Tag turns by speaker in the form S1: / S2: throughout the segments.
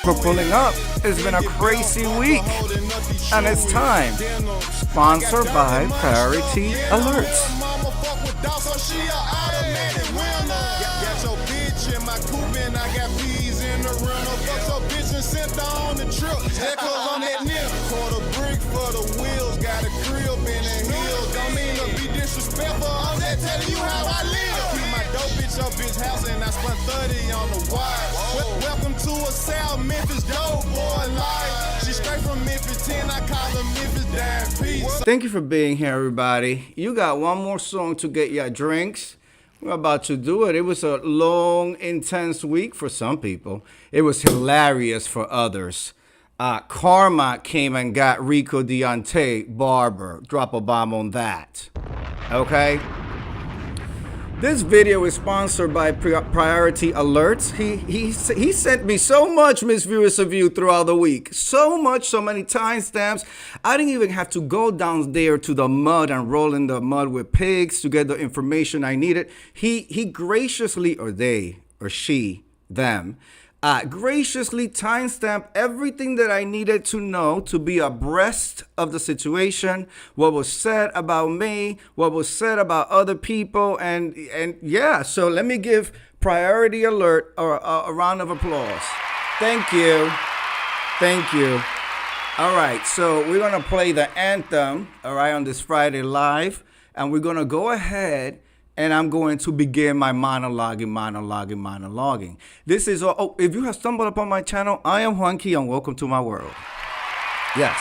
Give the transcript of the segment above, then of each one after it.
S1: for pulling up. It's been a crazy week, and it's time. Sponsored by Priority Alerts.
S2: House and I spent 30 on the wire. Welcome to a South Memphis dope boy life. She straight from Memphis 10, I call her Memphis Dime Peace.
S1: Thank you for being here, everybody. You got one more song to get your drinks. We're about to do it. It was a long, intense week for some people. It was hilarious for others. Karma came and got Rico Deontay Barber. Drop a bomb on that. Okay? This video is sponsored by Priority Alerts. He sent me so much misviewers of you throughout the week. So much, so many timestamps. I didn't even have to go down there to the mud and roll in the mud with pigs to get the information I needed. He graciously, or they, or she, them, graciously timestamped everything that I needed to know to be abreast of the situation, what was said about me, what was said about other people, and yeah, so let me give Priority Alert a round of applause. Thank you. Thank you. All right, so we're going to play the anthem, all right, on this Friday live, and we're going to go ahead and I'm going to begin my monologuing. This is, if you have stumbled upon my channel, I am Juanki and welcome to my world. Yes.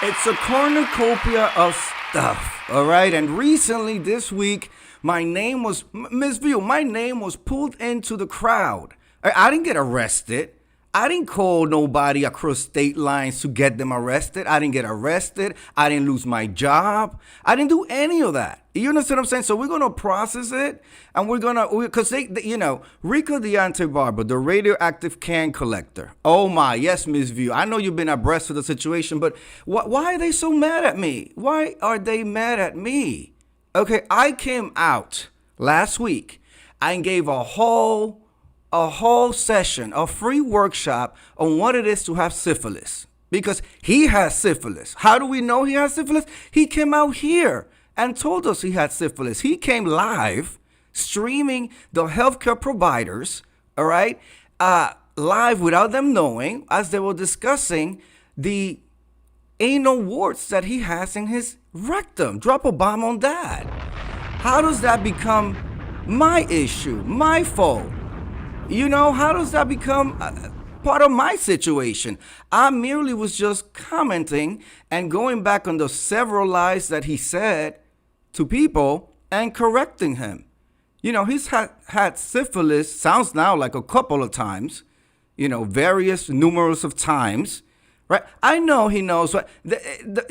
S1: It's a cornucopia of stuff, all right? And recently, this week, my name was pulled into the crowd. I didn't get arrested. I didn't call nobody across state lines to get them arrested. I didn't get arrested. I didn't lose my job. I didn't do any of that. You understand what I'm saying? So we're going to process it, and we're going to, because Rico Deontay Barber, the radioactive can collector. Oh my, yes, Ms. View. I know you've been abreast of the situation, but why are they so mad at me? Why are they mad at me? Okay, I came out last week and gave a whole session, a free workshop on what it is to have syphilis, because he has syphilis. How do we know he has syphilis? He came out here and told us he had syphilis. He came live, streaming the healthcare providers, all right, live without them knowing, as they were discussing the anal warts that he has in his rectum. Drop a bomb on that. How does that become my issue, my fault? You know, how does that become part of my situation? I merely was just commenting and going back on the several lies that he said to people and correcting him. You know, he's had syphilis, sounds now like a couple of times, numerous of times. Right? I know he knows, but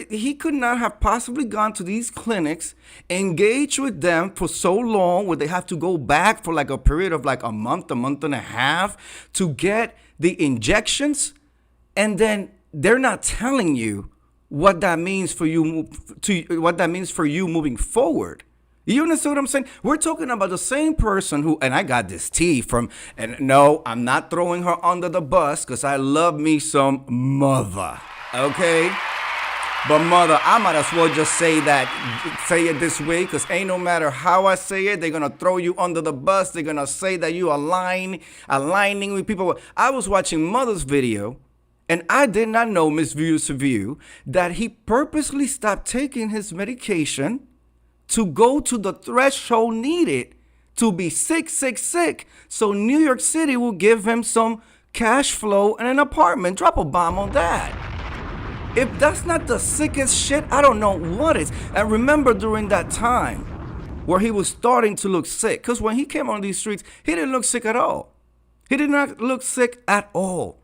S1: he could not have possibly gone to these clinics, engaged with them for so long where they have to go back for like a period of like a month and a half to get the injections. And then they're not telling you what that means for you, what that means for you moving forward. You understand what I'm saying? We're talking about the same person who, and I got this tea from, and no, I'm not throwing her under the bus because I love me some mother, okay? But mother, I might as well just say it this way, because ain't no matter how I say it, they're going to throw you under the bus. They're going to say that you aligning with people. I was watching mother's video, and I did not know, Miss Views of You, that he purposely stopped taking his medication to go to the threshold needed to be sick, so New York City will give him some cash flow and an apartment. Drop a bomb on that. If that's not the sickest shit, I don't know what is. And remember during that time where he was starting to look sick, because when he came on these streets, he didn't look sick at all. He did not look sick at all.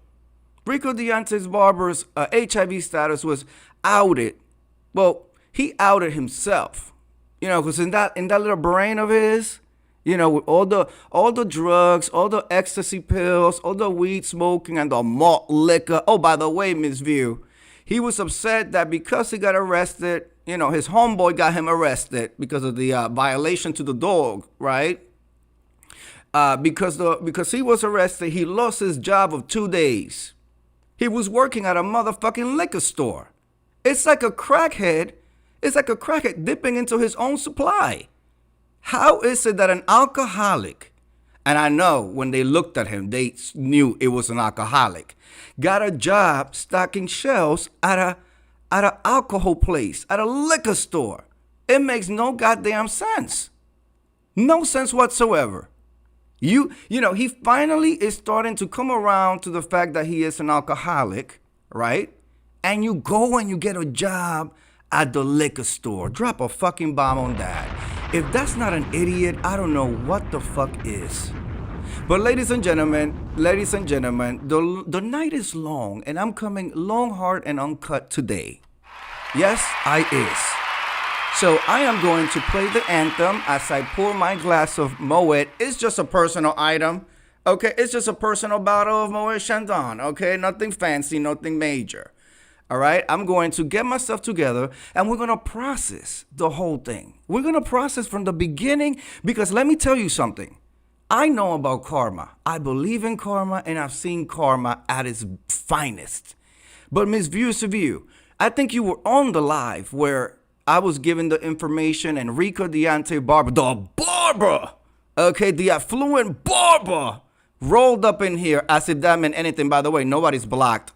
S1: Rico Deontay Barber's HIV status was outed. Well, he outed himself. Because in that little brain of his, with all the drugs, all the ecstasy pills, all the weed smoking and the malt liquor. Oh, by the way, Ms. View, he was upset that because he got arrested, his homeboy got him arrested because of the violation to the dog, right? because he was arrested, he lost his job of 2 days. He was working at a motherfucking liquor store. It's like a crackhead. It's like a crackhead dipping into his own supply. How is it that an alcoholic, and I know when they looked at him, they knew it was an alcoholic, got a job stocking shelves at an alcohol place, at a liquor store? It makes no goddamn sense. No sense whatsoever. You know, he finally is starting to come around to the fact that he is an alcoholic, right? And you go and you get a job at the liquor store. Drop a fucking bomb on that. If that's not an idiot, I don't know what the fuck is. But ladies and gentlemen, the night is long, and I'm coming long, hard, and uncut today. Yes, I is. So I am going to play the anthem as I pour my glass of Moet. It's just a personal item, okay? It's just a personal bottle of Moet Chandon, okay? Nothing fancy, nothing major. All right, I'm going to get myself together and we're going to process the whole thing. We're going to process from the beginning, because let me tell you something. I know about karma. I believe in karma, and I've seen karma at its finest. But Miss View, I think you were on the live where I was given the information, and Rico Deante Barber, the barber, okay, the affluent barber, rolled up in here as if that meant anything. By the way, nobody's blocked.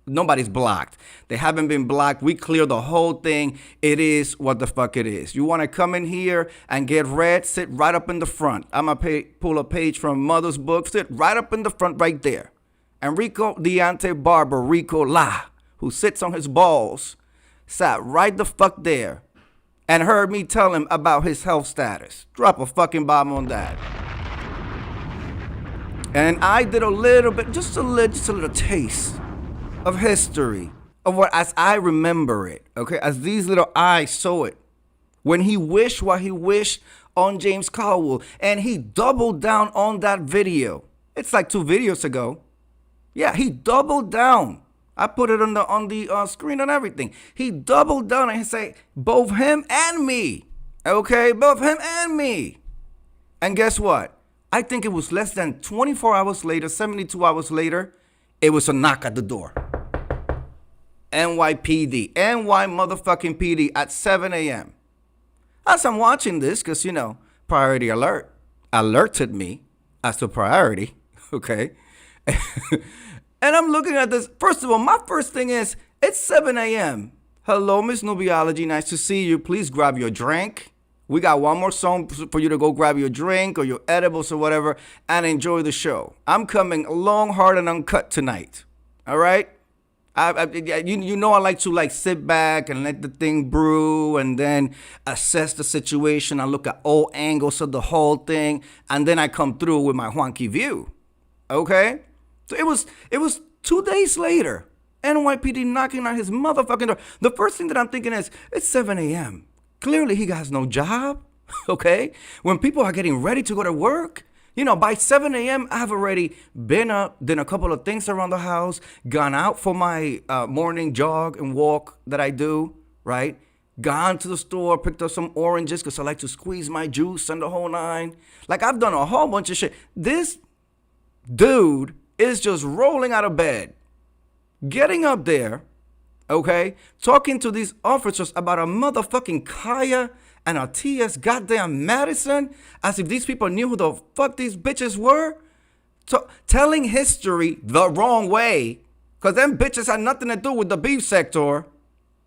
S1: Nobody's blocked. They haven't been blocked. We clear the whole thing. It is what the fuck it is. You want to come in here and get read? Sit right up in the front. I'm going to pull a page from Mother's book. Sit right up in the front right there. And Rico Deante Barber, RicoLA, who sits on his balls, sat right the fuck there and heard me tell him about his health status. Drop a fucking bomb on that. And I did a little bit, just a little taste of history, of what as I remember it, okay, as these little eyes saw it, when he wished what he wished on James Caldwell, and he doubled down on that video. It's like 2 videos ago. Yeah, he doubled down. I put it on the screen and everything. He doubled down and he said, both him and me, okay, both him and me. And guess what? I think it was less than 24 hours later, 72 hours later, it was a knock at the door. NYPD, NY motherfucking PD at 7 a.m. As I'm watching this, because, you know, priority alert alerted me as to priority, okay? And I'm looking at this. First of all, my first thing is, it's 7 a.m. Hello, Miss Nubiology. Nice to see you. Please grab your drink. We got one more song for you to go grab your drink or your edibles or whatever and enjoy the show. I'm coming long, hard, and uncut tonight. All right? You know I like to sit back and let the thing brew and then assess the situation. I look at all angles of the whole thing, and then I come through with my Juanki view. Okay? So it was 2 days later, NYPD knocking on his motherfucking door. The first thing that I'm thinking is, it's 7 a.m. Clearly he has no job. Okay? When people are getting ready to go to work, you know, by 7 a.m., I've already been up, done a couple of things around the house, gone out for my morning jog and walk that I do, right? Gone to the store, picked up some oranges because I like to squeeze my juice and the whole nine. Like, I've done a whole bunch of shit. This dude is just rolling out of bed, getting up there, okay, talking to these officers about a motherfucking Kaya and a T.S. goddamn Madison, as if these people knew who the fuck these bitches were. Telling history the wrong way, because them bitches had nothing to do with the beef sector,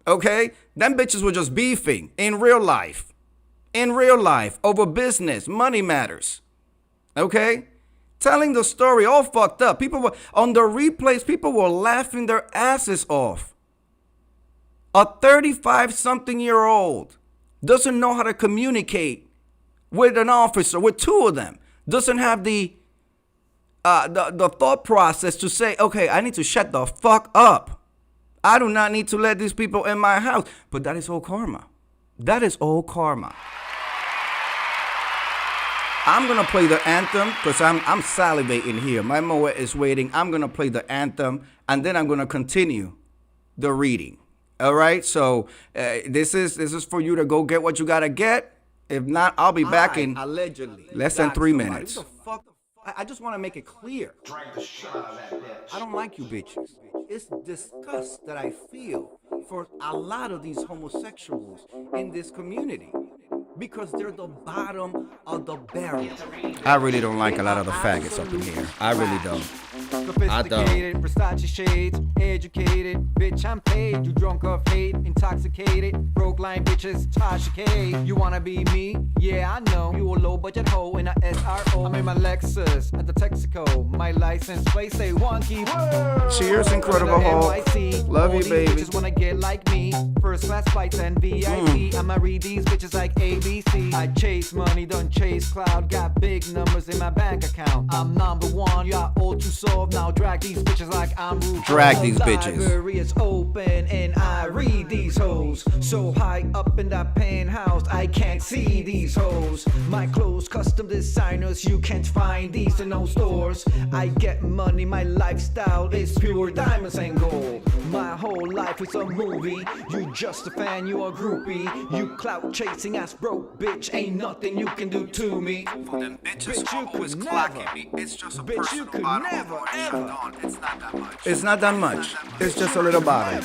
S1: okay? Them bitches were just beefing in real life, over business, money matters, okay? Telling the story all fucked up. People were, on the replays, people were laughing their asses off. A 35-something-year-old doesn't know how to communicate with an officer, with 2 of them. Doesn't have the thought process to say, okay, I need to shut the fuck up. I do not need to let these people in my house. But that is all karma. That is all karma. I'm going to play the anthem because I'm salivating here. My Moet is waiting. I'm going to play the anthem, and then I'm going to continue the reading. All right? So this is for you to go get what you got to get. If not, I'll be back in allegedly
S2: less than 3 minutes.
S1: Who the fuck I just want to make it clear.
S3: Drag the shit out of that bitch.
S1: I don't like you bitches. It's disgust that I feel for a lot of these homosexuals in this community because they're the bottom of the barrel. I really don't like a lot of the faggots up in here. I really don't.
S4: Sophisticated, Versace shades, educated, bitch I'm paid. You drunk off hate, intoxicated, broke line bitches, Tasha K. You wanna be me? Yeah, I know. You a low budget hoe in a SRO. I'm in my Lexus at the Texaco. My license plate say Juanki.
S1: Cheers, incredible hoe. Love you, baby.
S4: Bitches wanna get like me. First class flights and VIP. I'ma read these bitches like ABC. I chase money, don't chase cloud. Got big numbers in my bank account. I'm number one, you're all too soft. Now drag these bitches like I'm rude.
S1: Drag these bitches.
S4: Library is open and I read these hoes. So high up in that penthouse, I can't see these hoes. My clothes, custom designers, you can't find these in no stores. I get money, my lifestyle is pure diamonds and gold. My whole life is a movie. You just a fan, you a groupie. You clout chasing ass broke bitch. Ain't nothing you can do to me.
S5: For them bitches
S4: Bitch, you
S5: always
S4: could
S5: clocking
S4: never.
S5: me. It's just a
S4: Bitch, you
S5: personal
S4: could
S5: bottle
S4: never,
S5: of water.
S4: ever.
S5: It's not that much.
S1: It's not that much. It's just a little bottle.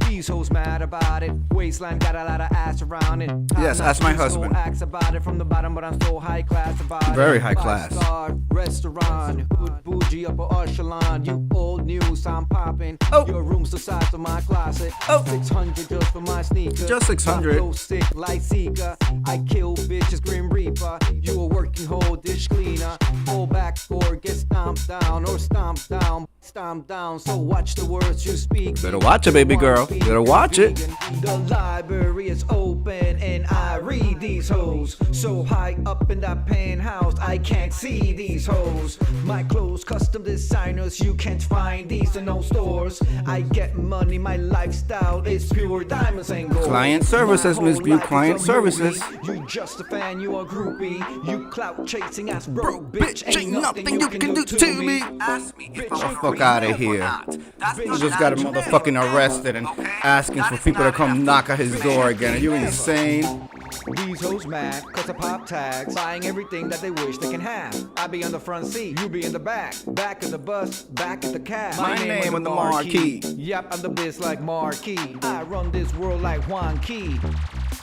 S4: These hoes mad about it. Waistline got a lot of ass around it.
S1: Yes, ask my husband.
S4: Acts about it from the bottom, but I'm so high class about it.
S1: Very high class.
S4: 5-star restaurant, hood bougie upper echelon. You old news, I'm popping.
S1: Oh.
S4: Your room's the size of my closet.
S1: Oh.
S4: 600 just for my sneakers.
S1: Just 600.
S4: My flow sick like Seeker. I kill bitches, Grim Reaper. You a working hoe, dish cleaner. Go back or get stomped down or stomped down. Stomp down, so watch the words you speak.
S1: Better watch it, baby girl. Better watch it.
S4: The library is open and I read these hoes. So high up in that penthouse, I can't see these hoes. My clothes, custom designers, you can't find these in no stores. I get money, my lifestyle is pure diamonds and gold.
S1: Client services,
S4: My
S1: Miss
S4: whole
S1: View,
S4: life is
S1: client
S4: a
S1: services.
S4: movie. You just a fan, you a groupie. You clout chasing ass
S1: Broke
S4: broke
S1: bitch,
S4: bitch.
S1: ain't nothing you can do to me.
S5: Ask me if
S4: Bitch,
S5: I'm
S4: you
S1: fuck
S5: free
S1: outta
S5: or
S1: here.
S5: not. That's
S1: You
S5: not
S1: just got him
S5: natural.
S1: motherfucking arrested and asking for people to come knock at his door again. Are you insane?
S4: These hoes mad, cause I pop tags, buying everything that they wish they can have. I be on the front seat, you be in the back. Back of the bus, back of the cab.
S1: My name on the marquee.
S4: Yep, I'm the biz like Marquee. I run this world like Juanki.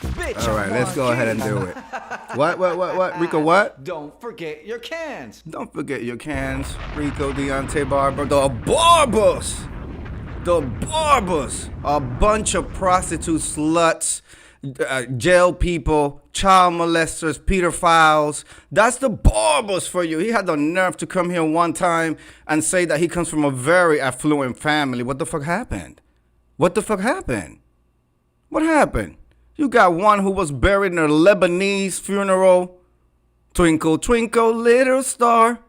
S4: Bitch,
S1: All right, let's go ahead and do it. What? Rico, what?
S4: Don't forget your cans.
S1: Don't forget your cans. Rico, Deontay Barber, the Barbers. The Barbers. A bunch of prostitute sluts, jail people, child molesters, pedophiles. That's the Barbers for you. He had the nerve to come here one time and say that he comes from a very affluent family. What the fuck happened? What the fuck happened? What happened? You got one who was buried in a Lebanese funeral. Twinkle, twinkle, little star.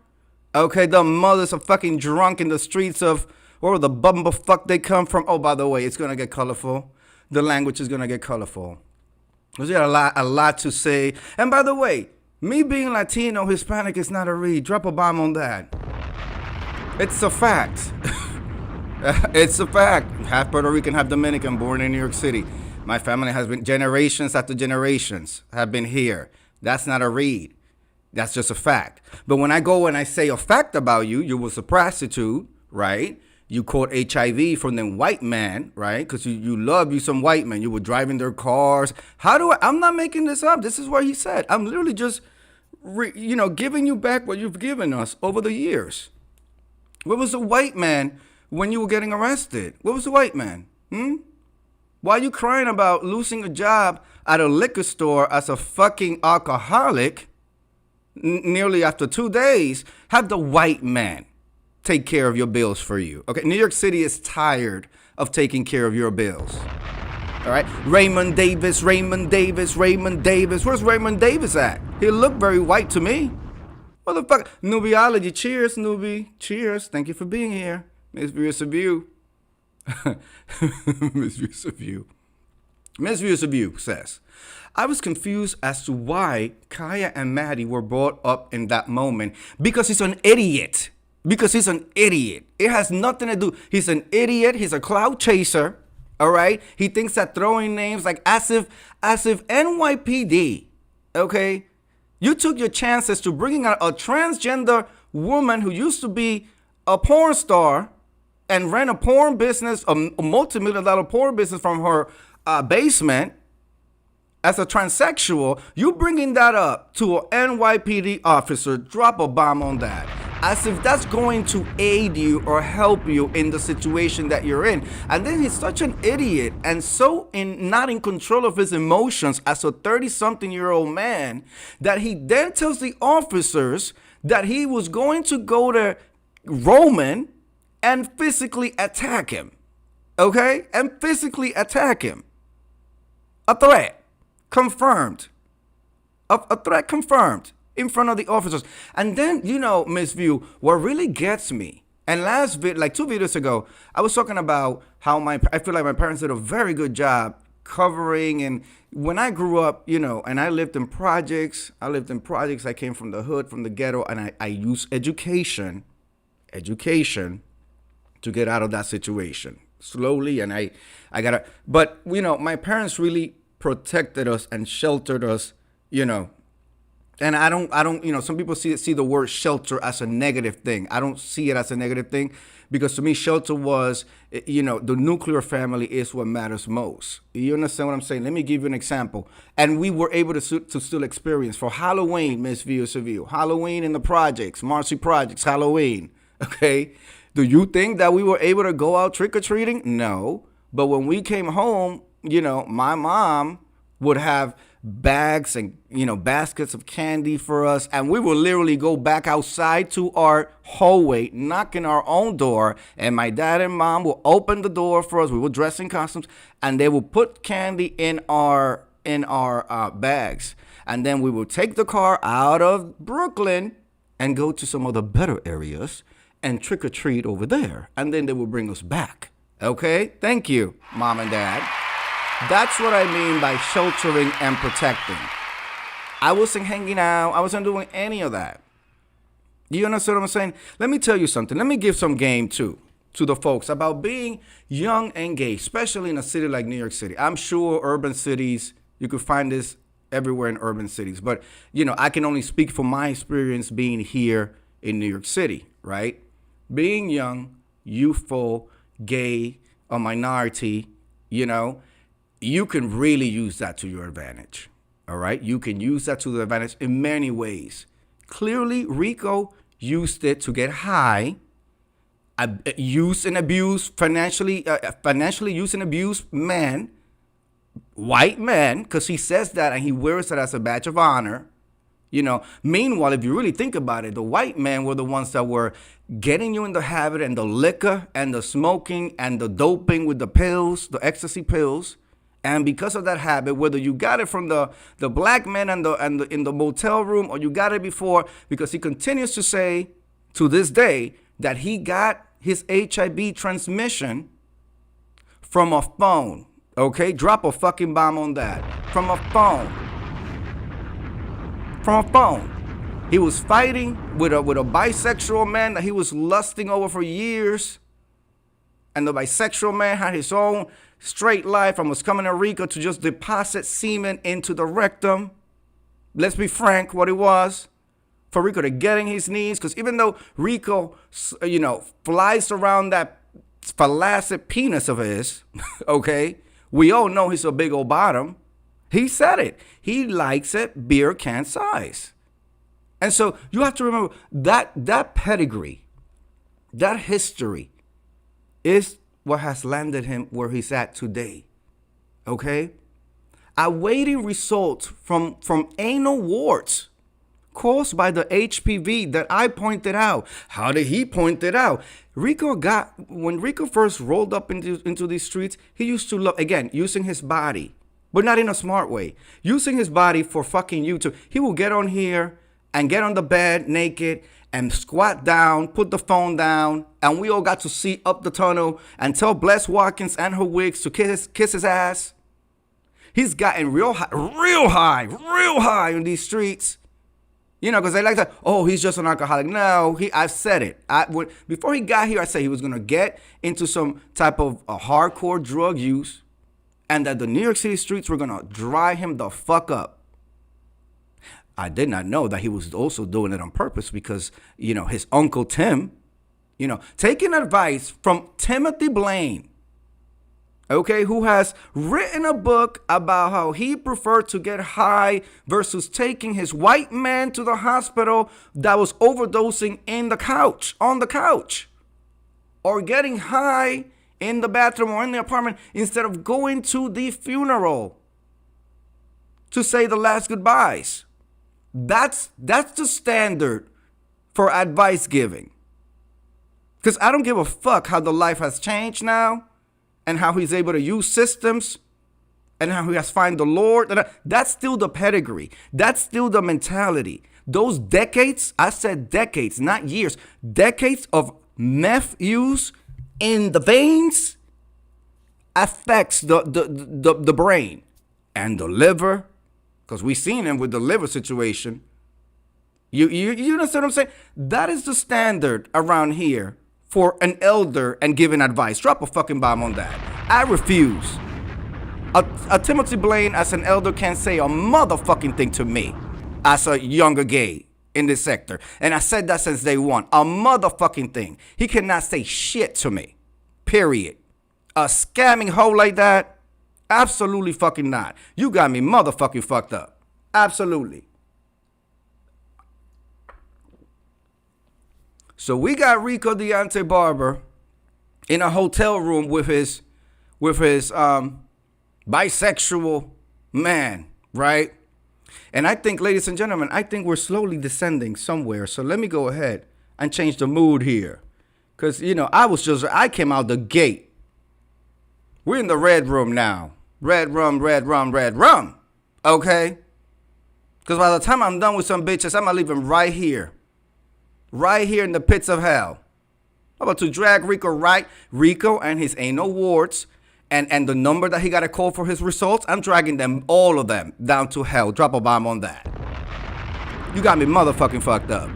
S1: Okay, the mothers are fucking drunk in the streets of where the bumblefuck they come from. Oh, by the way, it's gonna get colorful. The language is gonna get colorful. There's got a lot to say. And by the way, me being Latino, Hispanic is not a read. Drop a bomb on that. It's a fact. It's a fact. Half Puerto Rican, half Dominican, born in New York City. My family has been generations after generations have been here. That's not a read. That's just a fact. But when I go and I say a fact about you, you was a prostitute, right? You caught HIV from them white man, right? Because you love you some white men. You were driving their cars. I'm not making this up. This is what he said. I'm literally just, giving you back what you've given us over the years. Where was the white man when you were getting arrested? Where was the white man? Why are you crying about losing a job at a liquor store as a fucking alcoholic nearly after 2 days? Have the white man take care of your bills for you. Okay, New York City is tired of taking care of your bills. All right, Raymond Davis. Where's Raymond Davis at? He looked very white to me. Motherfucker. Nubiology. Cheers, Nubi. Cheers. Thank you for being here. Misviewers of you. Misviewers of you. Misviewers of you says, I was confused as to why Kaya and Maddie were brought up in that moment because he's an idiot. It has nothing to do. He's an idiot. He's a cloud chaser. All right. He thinks that throwing names like as if NYPD. Okay. You took your chances to bringing out a transgender woman who used to be a porn star and ran a porn business, a multi-million-dollar porn business from her basement as a transsexual. You bringing that up to an NYPD officer, drop a bomb on that. As if that's going to aid you or help you in the situation that you're in. And then he's such an idiot and so not in control of his emotions as a 30-something-year-old man that he then tells the officers that he was going to go to Roman and physically attack him. Okay? And physically attack him. A threat confirmed. A threat confirmed. In front of the officers. And then, Miss View, what really gets me, and like 2 videos ago, I was talking about how I feel like my parents did a very good job covering. And when I grew up, and I lived in projects, I came from the hood, from the ghetto, and I used education to get out of that situation slowly. And but my parents really protected us and sheltered us, And I don't, some people see the word shelter as a negative thing. I don't see it as a negative thing because to me, shelter was, the nuclear family is what matters most. You understand what I'm saying? Let me give you an example. And we were able to still experience for Halloween, Miss View Seville, Halloween in the projects, Marcy Projects, Halloween. Okay. Do you think that we were able to go out trick-or-treating? No. But when we came home, my mom would have bags and baskets of candy for us, and we will literally go back outside to our hallway, knocking our own door, and my dad and mom will open the door for us. We will dress in costumes, and they will put candy in our bags, and then we will take the car out of Brooklyn and go to some of the better areas and trick or treat over there, and then they will bring us back. Okay, thank you, Mom and Dad. That's what I mean by sheltering and protecting. I wasn't hanging out. I wasn't doing any of that. You understand what I'm saying? Let me tell you something. Let me give some game too to the folks about being young and gay, especially in a city like New York City. I'm sure urban cities, you could find this everywhere in urban cities. But, I can only speak from my experience being here in New York City, right? Being young, youthful, gay, a minority, you can really use that to your advantage, all right? You can use that to the advantage in many ways. Clearly, Rico used it to get high, use and abuse, financially use and abuse men, white men, because he says that and he wears it as a badge of honor. Meanwhile, if you really think about it, the white men were the ones that were getting you in the habit and the liquor and the smoking and the doping with the pills, the ecstasy pills. And because of that habit, whether you got it from the black men and in the motel room or you got it before, because he continues to say to this day that he got his HIV transmission from a phone. Okay, drop a fucking bomb on that. From a phone. From a phone. He was fighting with a bisexual man that he was lusting over for years. And the bisexual man had his own straight life and was coming to Rico to just deposit semen into the rectum. Let's be frank, what it was. For Rico to get in his knees. Because even though Rico, flies around that flaccid penis of his, okay, we all know he's a big old bottom. He said it. He likes it beer can size. And so you have to remember that pedigree, that history is what has landed him where he's at today. Okay? Awaiting results from anal warts caused by the HPV that I pointed out. How did he point it out? When Rico first rolled up into these streets, he used to love, again, using his body, but not in a smart way. Using his body for fucking YouTube. He will get on here and get on the bed naked and squat down, put the phone down, and we all got to see up the tunnel and tell Bless Watkins and her wigs to kiss his ass. He's gotten real high in these streets. Because they like that, oh, he's just an alcoholic. No, I've said it. Before he got here, I said he was going to get into some type of a hardcore drug use and that the New York City streets were going to dry him the fuck up. I did not know that he was also doing it on purpose because, his uncle Tim, taking advice from Timothy Blaine, okay, who has written a book about how he preferred to get high versus taking his white man to the hospital that was overdosing on the couch, or getting high in the bathroom or in the apartment instead of going to the funeral to say the last goodbyes. That's the standard for advice giving. Because I don't give a fuck how the life has changed now and how he's able to use systems and how he has found the Lord. That's still the pedigree. That's still the mentality. Those decades, I said decades, not years, decades of meth use in the veins affects the brain and the liver. Because we seen him with the liver situation. You understand what I'm saying? That is the standard around here for an elder and giving advice. Drop a fucking bomb on that. I refuse. A Timothy Blaine as an elder can't say a motherfucking thing to me as a younger gay in this sector. And I said that since day one. A motherfucking thing. He cannot say shit to me. Period. A scamming hoe like that? Absolutely fucking not. You got me motherfucking fucked up. Absolutely. So we got Rico Deontay Barber in a hotel room with his bisexual man, right? And I think, ladies and gentlemen, we're slowly descending somewhere. So let me go ahead and change the mood here. Because, I came out the gate. We're in the red room now. Red rum. Okay? Because by the time I'm done with some bitches, I'm going to leave them right here. Right here in the pits of hell. I'm about to drag Rico and his anal warts and the number that he got to call for his results. I'm dragging all of them, down to hell. Drop a bomb on that. You got me motherfucking fucked up.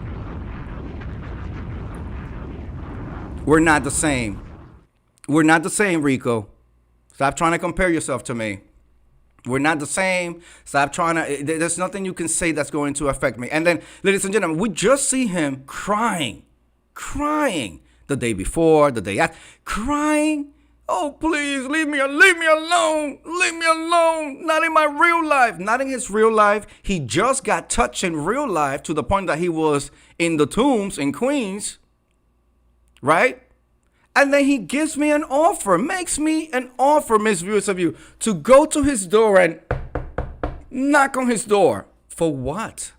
S1: We're not the same. We're not the same, Rico. Stop trying to compare yourself to me. We're not the same. Stop trying to. There's nothing you can say that's going to affect me. And then, ladies and gentlemen, we just see him crying the day before, the day after, crying. Oh, please, leave me alone. Leave me alone. Not in my real life. Not in his real life. He just got touched in real life to the point that he was in the tombs in Queens. Right? And then he gives me an offer, makes me an offer, Miss Viewers of You, to go to his door and knock on his door. For what?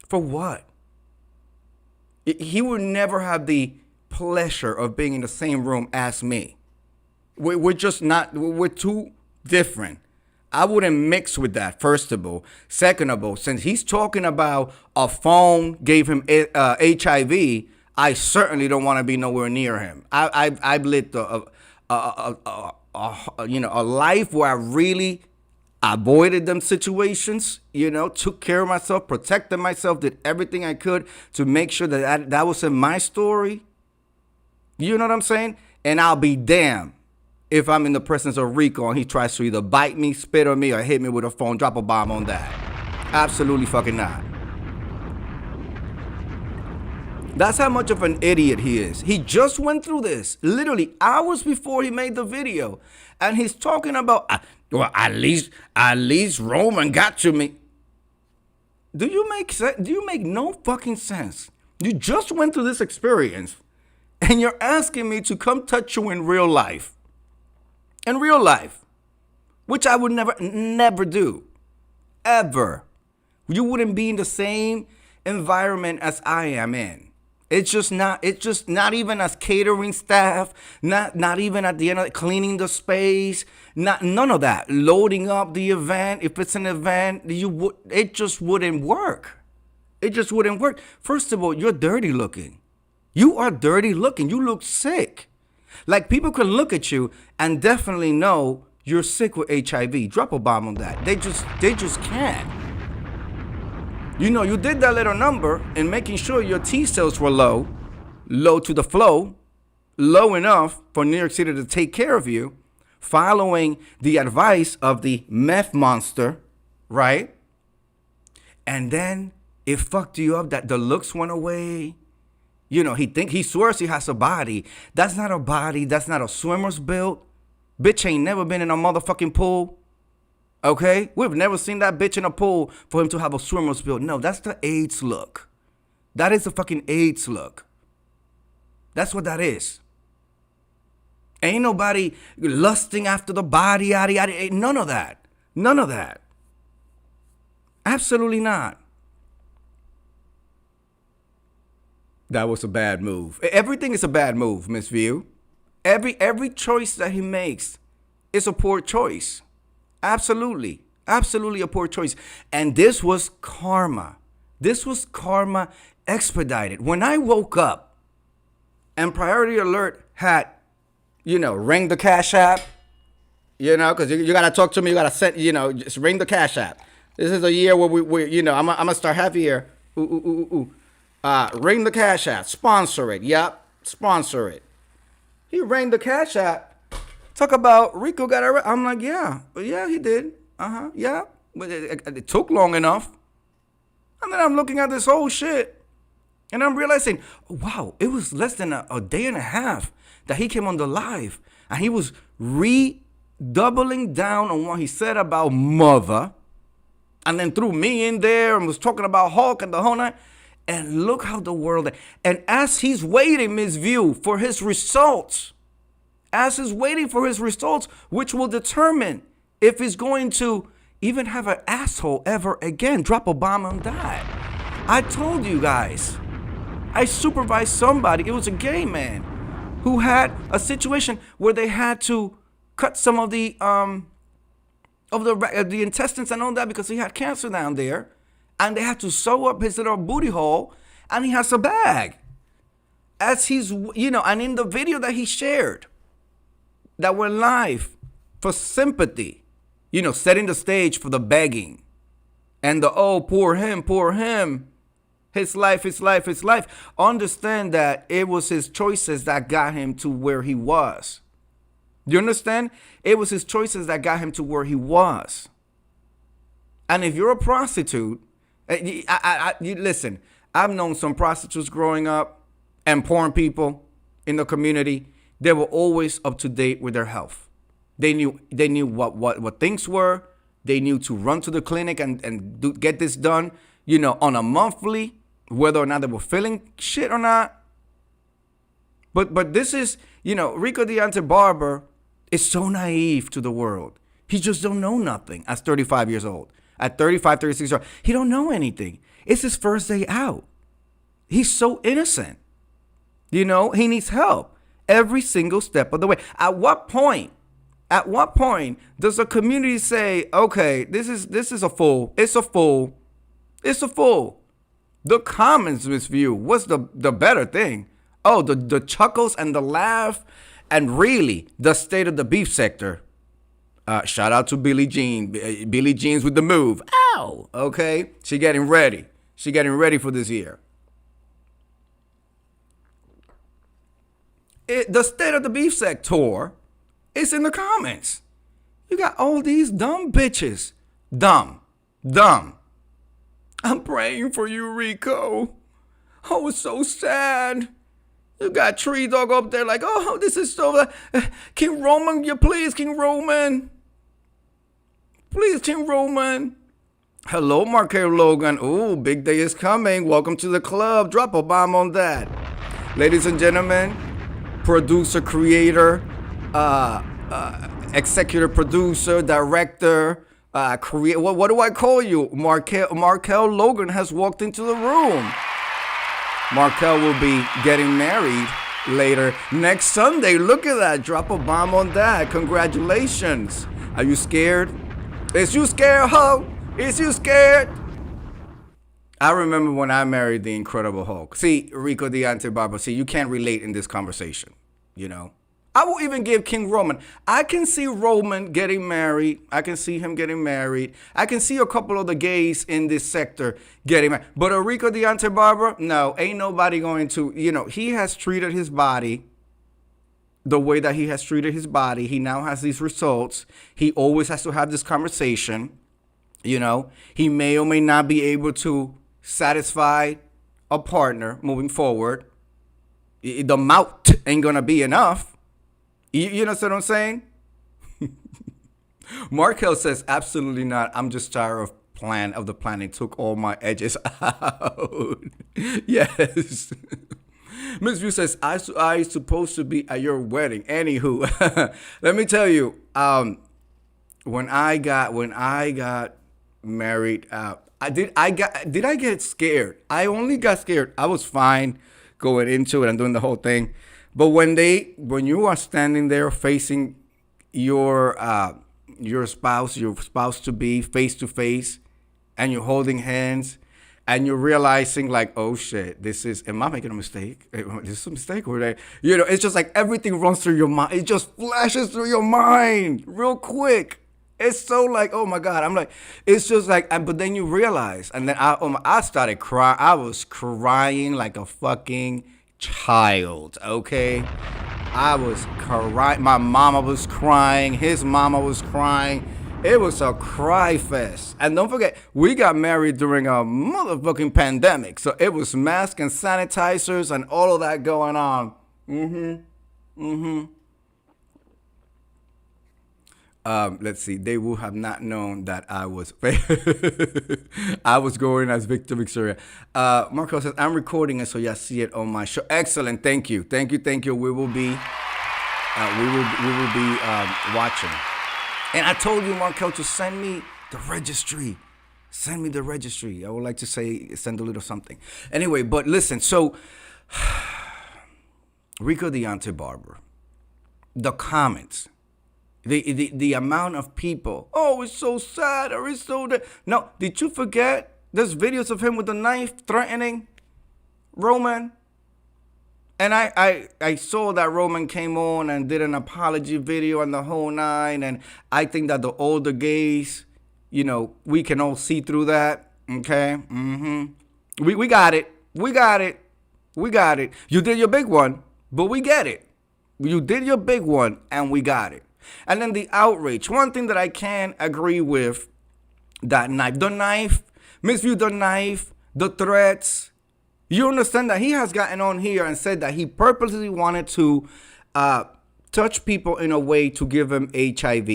S1: For what? He would never have the pleasure of being in the same room as me. We're just not, we're too different. I wouldn't mix with that, first of all. Second of all, since he's talking about a phone gave him HIV, I certainly don't want to be nowhere near him. I've lived a life where I really avoided them situations, took care of myself, protected myself, did everything I could to make sure that was in my story. You know what I'm saying? And I'll be damned if I'm in the presence of Rico and he tries to either bite me, spit on me, or hit me with a phone, drop a bomb on that. Absolutely fucking not. That's how much of an idiot he is. He just went through this literally hours before he made the video. And he's talking about, well, at least Roman got to me. Do you make sense? Do you make no fucking sense? You just went through this experience and you're asking me to come touch you in real life. In real life. Which I would never do. Ever. You wouldn't be in the same environment as I am in. It's just not even as catering staff, not even at the end of it, cleaning the space, none of that. Loading up the event, if it's an event, it just wouldn't work. It just wouldn't work. First of all, you're dirty looking. You are dirty looking. You look sick. Like people can look at you and definitely know you're sick with HIV. Drop a bomb on that. They just can't. You did that little number in making sure your T cells were low to the flow, low enough for New York City to take care of you, following the advice of the meth monster, right? And then it fucked you up that the looks went away. You know, he swears he has a body. That's not a body. That's not a swimmer's build. Bitch ain't never been in a motherfucking pool. Okay? We've never seen that bitch in a pool for him to have a swimmer's build. No, that's the AIDS look. That is the fucking AIDS look. That's what that is. Ain't nobody lusting after the body, yada, yada. Ain't none of that. None of that. Absolutely not. That was a bad move. Everything is a bad move, Miss View. Every choice that he makes is a poor choice. Absolutely. Absolutely a poor choice. And this was karma. This was karma expedited. When I woke up and Priority Alert had, ring the Cash App, because you got to talk to me. You got to send, just ring the Cash App. This is a year where we I'm going to start happy here. Ring the Cash App. Sponsor it. Yep. Sponsor it. He rang the Cash App. Talk about Rico got arrested. I'm like, yeah, he did. Yeah. But it took long enough. And then I'm looking at this whole shit. And I'm realizing, wow, it was less than a day and a half that he came on the live. And he was redoubling down on what he said about mother. And then threw me in there and was talking about Hulk and the whole night. And look how the world... And as he's waiting, Ms. View, for his results, which will determine if he's going to even have an asshole ever again, drop a bomb on that. I told you guys. I supervised somebody. It was a gay man who had a situation where they had to cut some of the intestines and all that because he had cancer down there. And they had to sew up his little booty hole, and he has a bag. As he's, and in the video that he shared, that went live for sympathy, setting the stage for the begging. And the, oh, poor him, his life. Understand that it was his choices that got him to where he was. Do you understand? It was his choices that got him to where he was. And if you're a prostitute, you listen, I've known some prostitutes growing up and porn people in the community. They were always up to date with their health. They knew what things were. They knew to run to the clinic and get this done, on a monthly, whether or not they were feeling shit or not. But this is, Rico Deontay Barber is so naive to the world. He just don't know nothing as 35 years old. At 35, 36 years old, he don't know anything. It's his first day out. He's so innocent. He needs help every single step of the way. At what point does the community say, okay, this is a fool. It's a fool. The comments, Miss View, what's the better thing? Oh, the chuckles and the laugh, and really the state of the beef sector. Shout out to Billie Jean. Billie Jean's with the move. Ow! Okay? She getting ready. For this year. The state of the beef sector is in the comments. You got all these dumb bitches. Dumb. I'm praying for you, Rico. Oh, it's so sad. You got Tree Dog up there like, oh, this is so... King Roman, King Roman. Please, King Roman. Hello, Markel Logan. Ooh, big day is coming. Welcome to the club. Drop a bomb on that. Ladies and gentlemen, producer, creator, executive producer, director, what do I call you? Markel Logan has walked into the room. Markel will be getting married later next Sunday. Look at that. Drop a bomb on that. Congratulations. Are you scared? Is you scared, ho? Is you scared? I remember when I married the Incredible Hulk. See, Rico Deontay Barber, you can't relate in this conversation, I will even give King Roman. I can see Roman getting married. I can see him getting married. I can see a couple of the gays in this sector getting married. But a Rico Deontay Barber, no, ain't nobody going to, he has treated his body the way that he has treated his body. He now has these results. He always has to have this conversation. You know, he may or may not be able to satisfy a partner moving forward. The amount ain't gonna be enough. You know what I'm saying? Markel says, absolutely not. I'm just tired of the plan. It took all my edges out. Yes. Miss View says, I supposed to be at your wedding. Anywho, let me tell you, when I got married, did I get scared? I only got scared. I was fine going into it and doing the whole thing. But when you are standing there facing your spouse to be face to face, and you're holding hands, and you're realizing like, oh shit, am I making a mistake? Is this a mistake? Or it's just like everything runs through your mind. It just flashes through your mind real quick. It's so like, oh my God. I'm like, it's just like, but then you realize, and then I started crying. I was crying like a fucking child, okay? I was crying. My mama was crying. His mama was crying. It was a cry fest. And don't forget, we got married during a motherfucking pandemic. So it was masks and sanitizers and all of that going on. Let's see. They would have not known that I was I was going as Victor Victoria. Marco says, I'm recording it so y'all see it on my show. Excellent. Thank you. We will be watching. And I told you, Markel, to send me the registry. Send me the registry. I would like to send a little something. Anyway, but listen. So, Rico Deontay Barber, the comments. The amount of people, oh, it's so sad, or it's so... No, did you forget there's videos of him with a knife threatening Roman? And I saw that Roman came on and did an apology video and the whole nine, and I think that the older gays, we can all see through that, okay? We got it. We got it. You did your big one, but we get it. You did your big one, and we got it. And then the outrage. One thing that I can agree with, the knife, misview the knife, the threats. You understand that he has gotten on here and said that he purposely wanted to touch people in a way to give them HIV.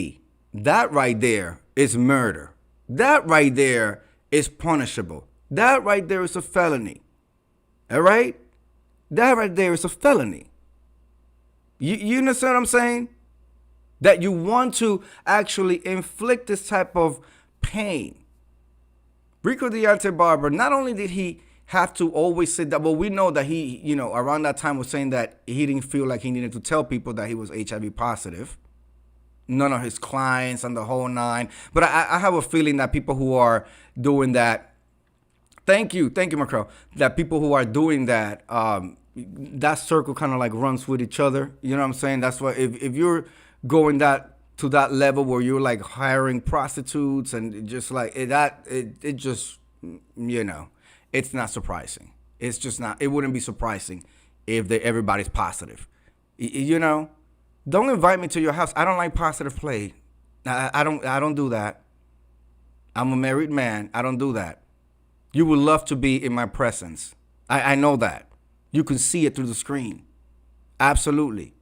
S1: That right there is murder. That right there is punishable. That right there is a felony. All right? That right there is a felony. You understand what I'm saying? That you want to actually inflict this type of pain. Rico Deontay Barber, not only did he have to always say that, but we know that he, around that time was saying that he didn't feel like he needed to tell people that he was HIV positive. None of his clients and the whole nine. But I have a feeling that people who are doing that, thank you, Macro, that people who are doing that, that circle kind of like runs with each other. You know what I'm saying? That's why if you're going to that level where you're like hiring prostitutes and just like it just, it's not surprising. It's just not. It wouldn't be surprising if everybody's positive. Don't invite me to your house. I don't like positive play. I don't do that. I'm a married man. I don't do that. You would love to be in my presence. I know that. You can see it through the screen. Absolutely.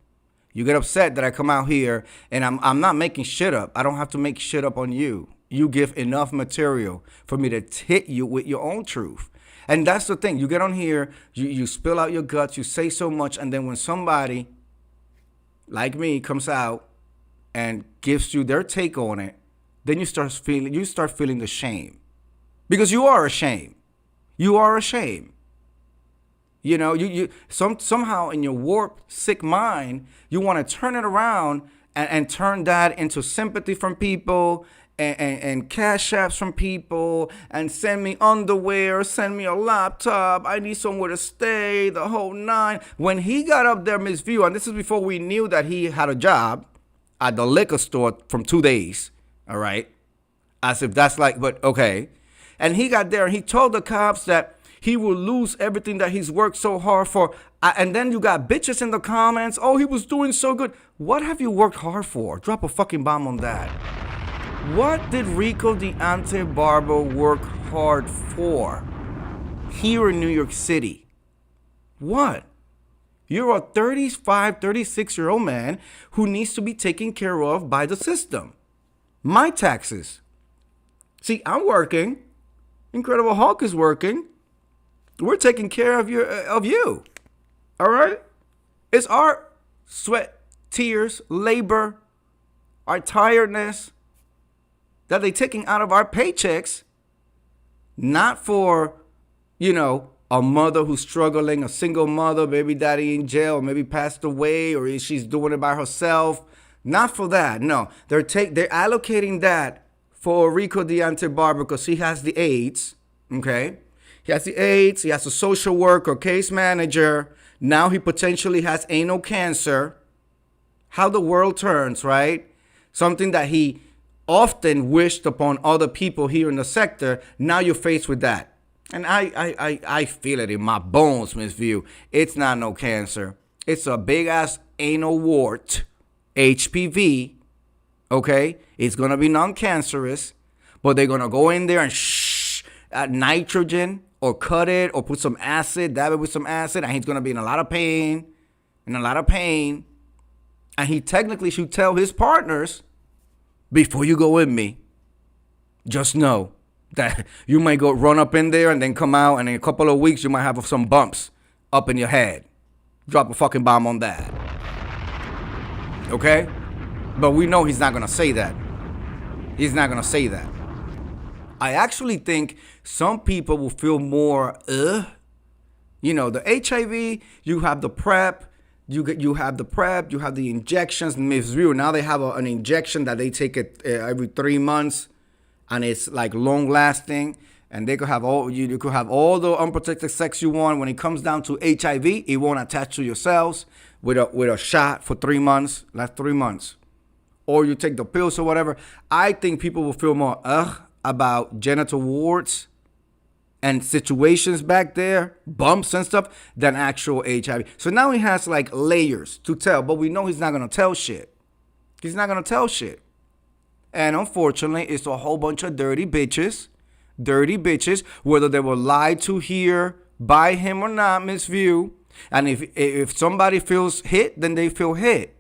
S1: You get upset that I come out here and I'm not making shit up. I don't have to make shit up on you. You give enough material for me to hit you with your own truth. And that's the thing. You get on here, you spill out your guts, you say so much, and then when somebody like me comes out and gives you their take on it, then you start feeling the shame. Because you are ashamed. You are ashamed. You somehow in your warped, sick mind, you want to turn it around and turn that into sympathy from people and cash apps from people and send me underwear, send me a laptop, I need somewhere to stay, the whole nine. When he got up there, Miss View, and this is before we knew that he had a job at the liquor store from 2 days, all right? As if that's like, but okay. And he got there and he told the cops that he will lose everything that he's worked so hard for. And then you got bitches in the comments. Oh, he was doing so good. What have you worked hard for? Drop a fucking bomb on that. What did Rico Deontay Barber work hard for here in New York City? What? You're a 35, 36-year-old man who needs to be taken care of by the system. My taxes. See, I'm working. Incredible Hulk is working. We're taking care of you. All right? It's our sweat, tears, labor, our tiredness that they're taking out of our paychecks, not for, a mother who's struggling, a single mother, baby daddy in jail, maybe passed away, or she's doing it by herself. Not for that. No, they're allocating that for Rico Deontay Barber because he has the AIDS. Okay, he has the AIDS. He has a social worker, case manager. Now he potentially has anal cancer. How the world turns, right? Something that he often wished upon other people here in the sector. Now you're faced with that. And I feel it in my bones, Miss View. It's not no cancer. It's a big-ass anal wart, HPV, okay? It's going to be non-cancerous, but they're going to go in there and nitrogen or cut it or put some acid, dab it with some acid, and he's going to be in a lot of pain, And he technically should tell his partners, before you go in me, just know that you might go run up in there and then come out, and in a couple of weeks you might have some bumps up in your head. Drop a fucking bomb on that. Okay? But we know he's not going to say that. He's not going to say that. I actually think some people will feel more, the HIV, you have the PrEP, you have the PrEP, you have the injections. Miss View, now they have an injection that they take it every 3 months. And it's like long lasting, and they could have you could have all the unprotected sex you want. When it comes down to HIV, it won't attach to your cells with a shot for 3 months. That's 3 months, or you take the pills or whatever. I think people will feel more about genital warts and situations back there, bumps and stuff, than actual HIV. So now he has like layers to tell, but we know he's not gonna tell shit. He's not gonna tell shit. And unfortunately, it's a whole bunch of dirty bitches, whether they were lied to here by him or not, Miss View. And if somebody feels hit, then they feel hit.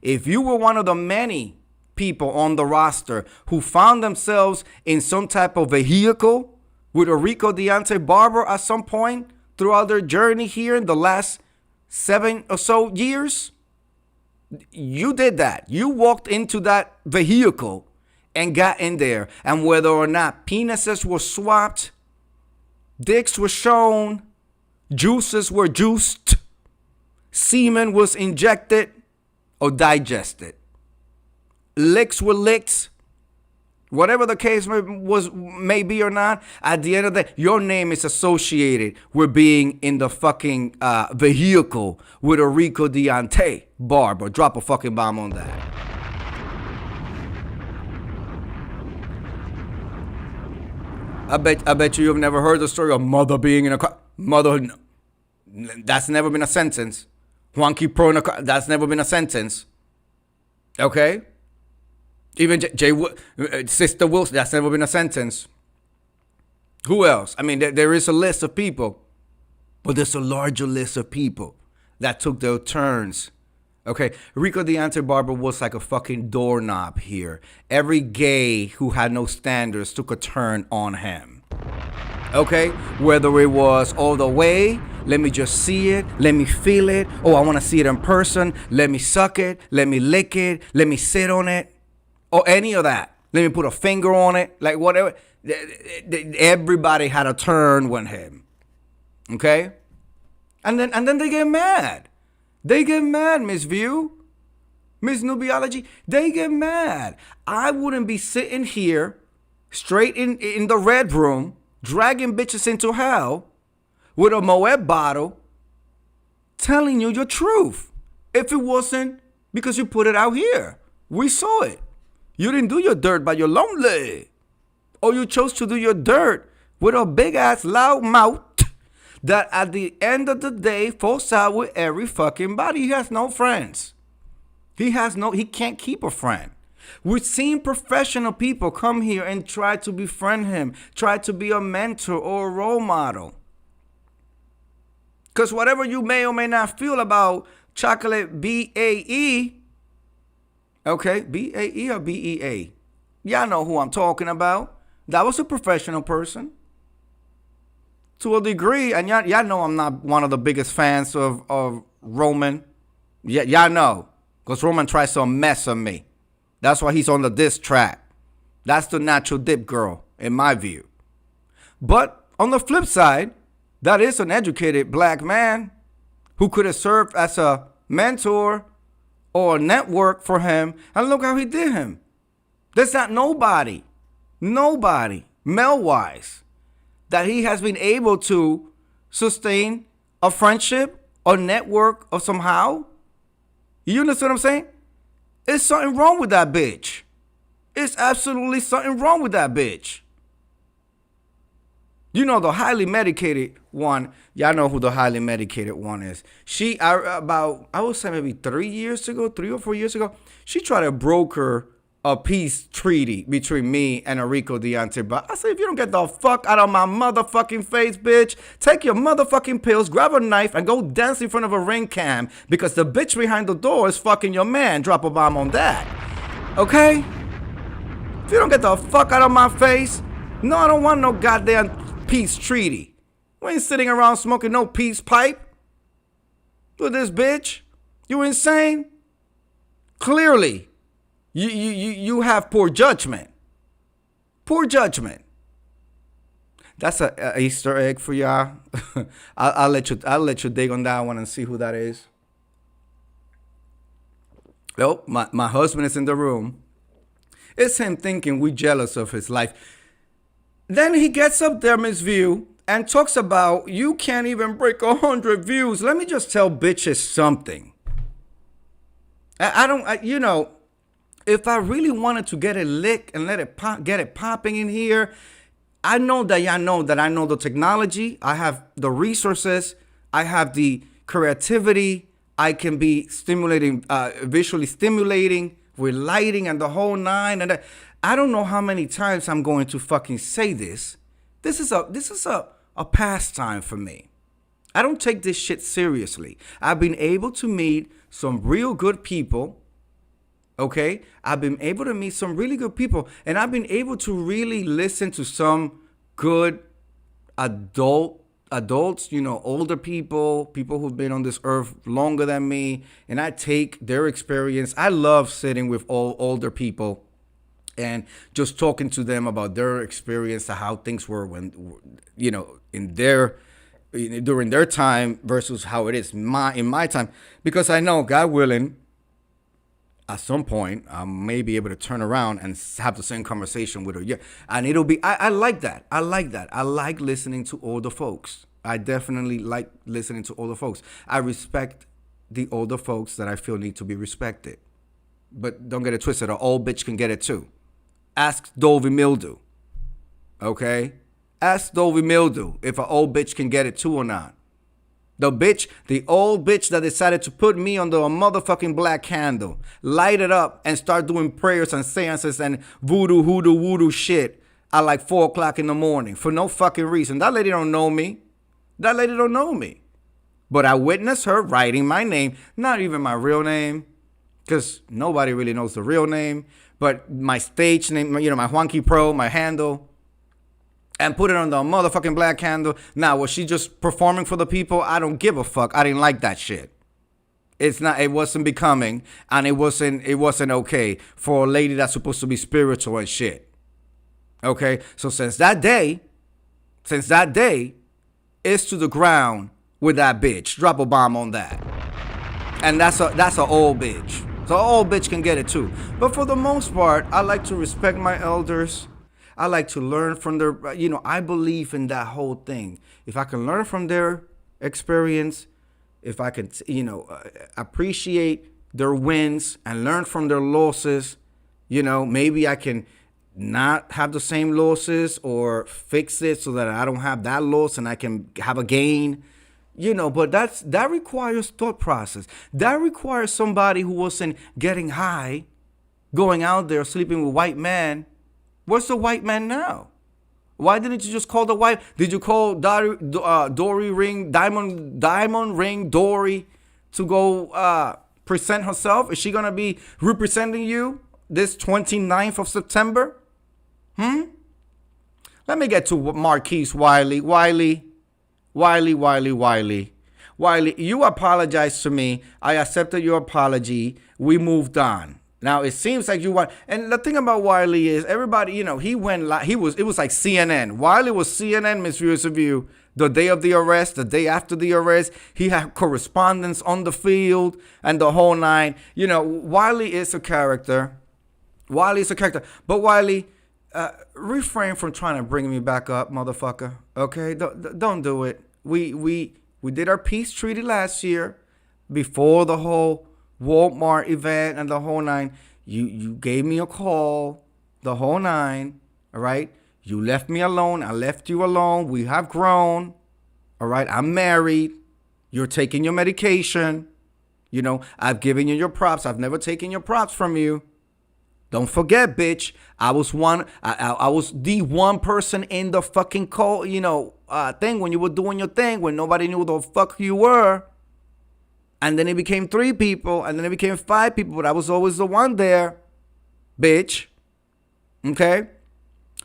S1: If you were one of the many people on the roster who found themselves in some type of vehicle with a Rico Deontay Barber at some point throughout their journey here in the last 7 or so years, you did that. You walked into that vehicle and got in there. And whether or not penises were swapped, dicks were shown, juices were juiced, semen was injected or digested, licks were licked, whatever the case may be or not, at the end of the day, your name is associated with being in the fucking vehicle with a Rico Deontay Barber. Drop a fucking bomb on that. I bet you've never heard the story of mother being in a car. Mother, that's never been a sentence. Juanki Pro in a car, that's never been a sentence. Okay? Even Sister Wilson, that's never been a sentence. Who else? I mean, there is a list of people, but there's a larger list of people that took their turns. Okay, Rico Deontay Barber was like a fucking doorknob here. Every gay who had no standards took a turn on him. Okay, whether it was all the way, let me just see it, let me feel it, oh, I want to see it in person, let me suck it, let me lick it, let me sit on it. Or any of that. Let me put a finger on it. Like whatever. Everybody had a turn with him. Okay? And then they get mad. They get mad, Miss View. Miss Nubiology. They get mad. I wouldn't be sitting here straight in the red room, dragging bitches into hell with a Moet bottle, telling you your truth. If it wasn't because you put it out here. We saw it. You didn't do your dirt by your lonely. Or you chose to do your dirt with a big ass loud mouth that at the end of the day falls out with every fucking body. He has no friends. He can't keep a friend. We've seen professional people come here and try to befriend him, try to be a mentor or a role model. Because whatever you may or may not feel about Chocolate BAE, okay, BAE or BEA? Y'all know who I'm talking about. That was a professional person. To a degree, and y'all know I'm not one of the biggest fans of Roman. Y'all know, because Roman tries to mess on me. That's why he's on the diss track. That's the natural dip girl, in my view. But on the flip side, that is an educated black man who could have served as a mentor or a network for him. And look how he did him. There's not nobody, male-wise, that he has been able to sustain a friendship or network or somehow. You understand what I'm saying? There's something wrong with that bitch. It's absolutely something wrong with that bitch. You know, the highly medicated one, y'all know who the highly medicated one is. I would say maybe 3 or 4 years ago, she tried to broker a peace treaty between me and Rico Deontay. But I said, if you don't get the fuck out of my motherfucking face, bitch, take your motherfucking pills, grab a knife, and go dance in front of a ring cam, because the bitch behind the door is fucking your man. Drop a bomb on that. Okay? If you don't get the fuck out of my face, no, I don't want no goddamn peace treaty. We ain't sitting around smoking no peace pipe with this bitch. You insane? Clearly. You have poor judgment. Poor judgment. That's a Easter egg for y'all. I'll let you dig on that one and see who that is. Oh, my husband is in the room. It's him thinking we jealous of his life. Then he gets up there, Miss View, and talks about you can't even break 100 views. Let me just tell bitches something. If I really wanted to get it lit and let it pop, get it popping in here, I know that y'all know that I know the technology. I have the resources. I have the creativity. I can be stimulating, visually stimulating with lighting and the whole nine. And I don't know how many times I'm going to fucking say this. This is a pastime for me. I don't take this shit seriously. I've been able to meet some real good people. Okay, I've been able to meet some really good people, and I've been able to really listen to some good adults, older people who've been on this earth longer than me, and I take their experience. I love sitting with all older people and just talking to them about their experience, how things were when, during their time versus how it is in my time, because I know, God willing, at some point, I may be able to turn around and have the same conversation with her. Yeah, and it'll be, I like that. I like that. I like listening to older folks. I definitely like listening to older folks. I respect the older folks that I feel need to be respected. But don't get it twisted. An old bitch can get it too. Ask Dovey Mildew. Okay? Ask Dovey Mildew if an old bitch can get it too or not. The old bitch that decided to put me under a motherfucking black candle, light it up, and start doing prayers and seances and voodoo shit at like 4 o'clock in the morning for no fucking reason. That lady don't know me. But I witnessed her writing my name, not even my real name, because nobody really knows the real name, but my stage name, my Juanki Pro, my handle, and put it on the motherfucking black candle. Now, was she just performing for the people? I don't give a fuck. I didn't like that shit. It wasn't becoming, and it wasn't okay for a lady that's supposed to be spiritual and shit. Okay? So since that day, it's to the ground with that bitch. Drop a bomb on that. And that's a old bitch. So an old bitch can get it too. But for the most part, I like to respect my elders. I like to learn from their, I believe in that whole thing. If I can learn from their experience, if I can, appreciate their wins and learn from their losses, maybe I can not have the same losses or fix it so that I don't have that loss and I can have a gain, but that requires thought process. That requires somebody who wasn't getting high going out there sleeping with white men. Where's the white man now? Why didn't you just call the white? Did you call Dory Ring, Diamond Ring Dory to go present herself? Is she going to be representing you this 29th of September? Let me get to Marquise Wiley. Wiley, you apologized to me. I accepted your apology. We moved on. Now it seems like you want, and the thing about Wiley is everybody, it was like CNN. Wiley was CNN, Miss Viewers of You, the day of the arrest, the day after the arrest. He had correspondence on the field and the whole nine. Wiley is a character. But Wiley, refrain from trying to bring me back up, motherfucker. Okay, don't do it. We did our peace treaty last year before the whole Walmart event and the whole nine. You gave me a call, the whole nine. All right. You left me alone. I left you alone. We have grown. All right. I'm married. You're taking your medication. I've given you your props. I've never taken your props from you. Don't forget, bitch. I was the one person in the fucking call, thing when you were doing your thing, when nobody knew the fuck you were. And then it became 3 people, and then it became 5 people, but I was always the one there, bitch. Okay?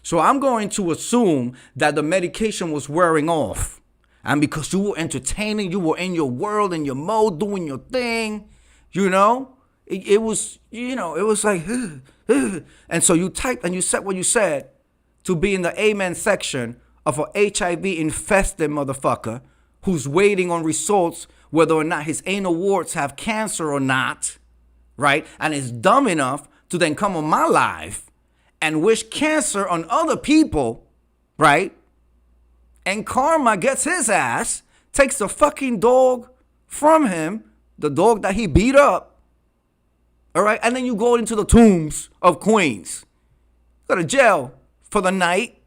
S1: So I'm going to assume that the medication was wearing off. And because you were entertaining, you were in your world, in your mode, doing your thing, it was, it was like, and so you typed and you said what you said to be in the amen section of a HIV-infested motherfucker who's waiting on results whether or not his anal warts have cancer or not, right? And is dumb enough to then come on my live and wish cancer on other people, right? And karma gets his ass, takes the fucking dog from him, the dog that he beat up, all right? And then you go into the tombs of Queens. Go to jail for the night,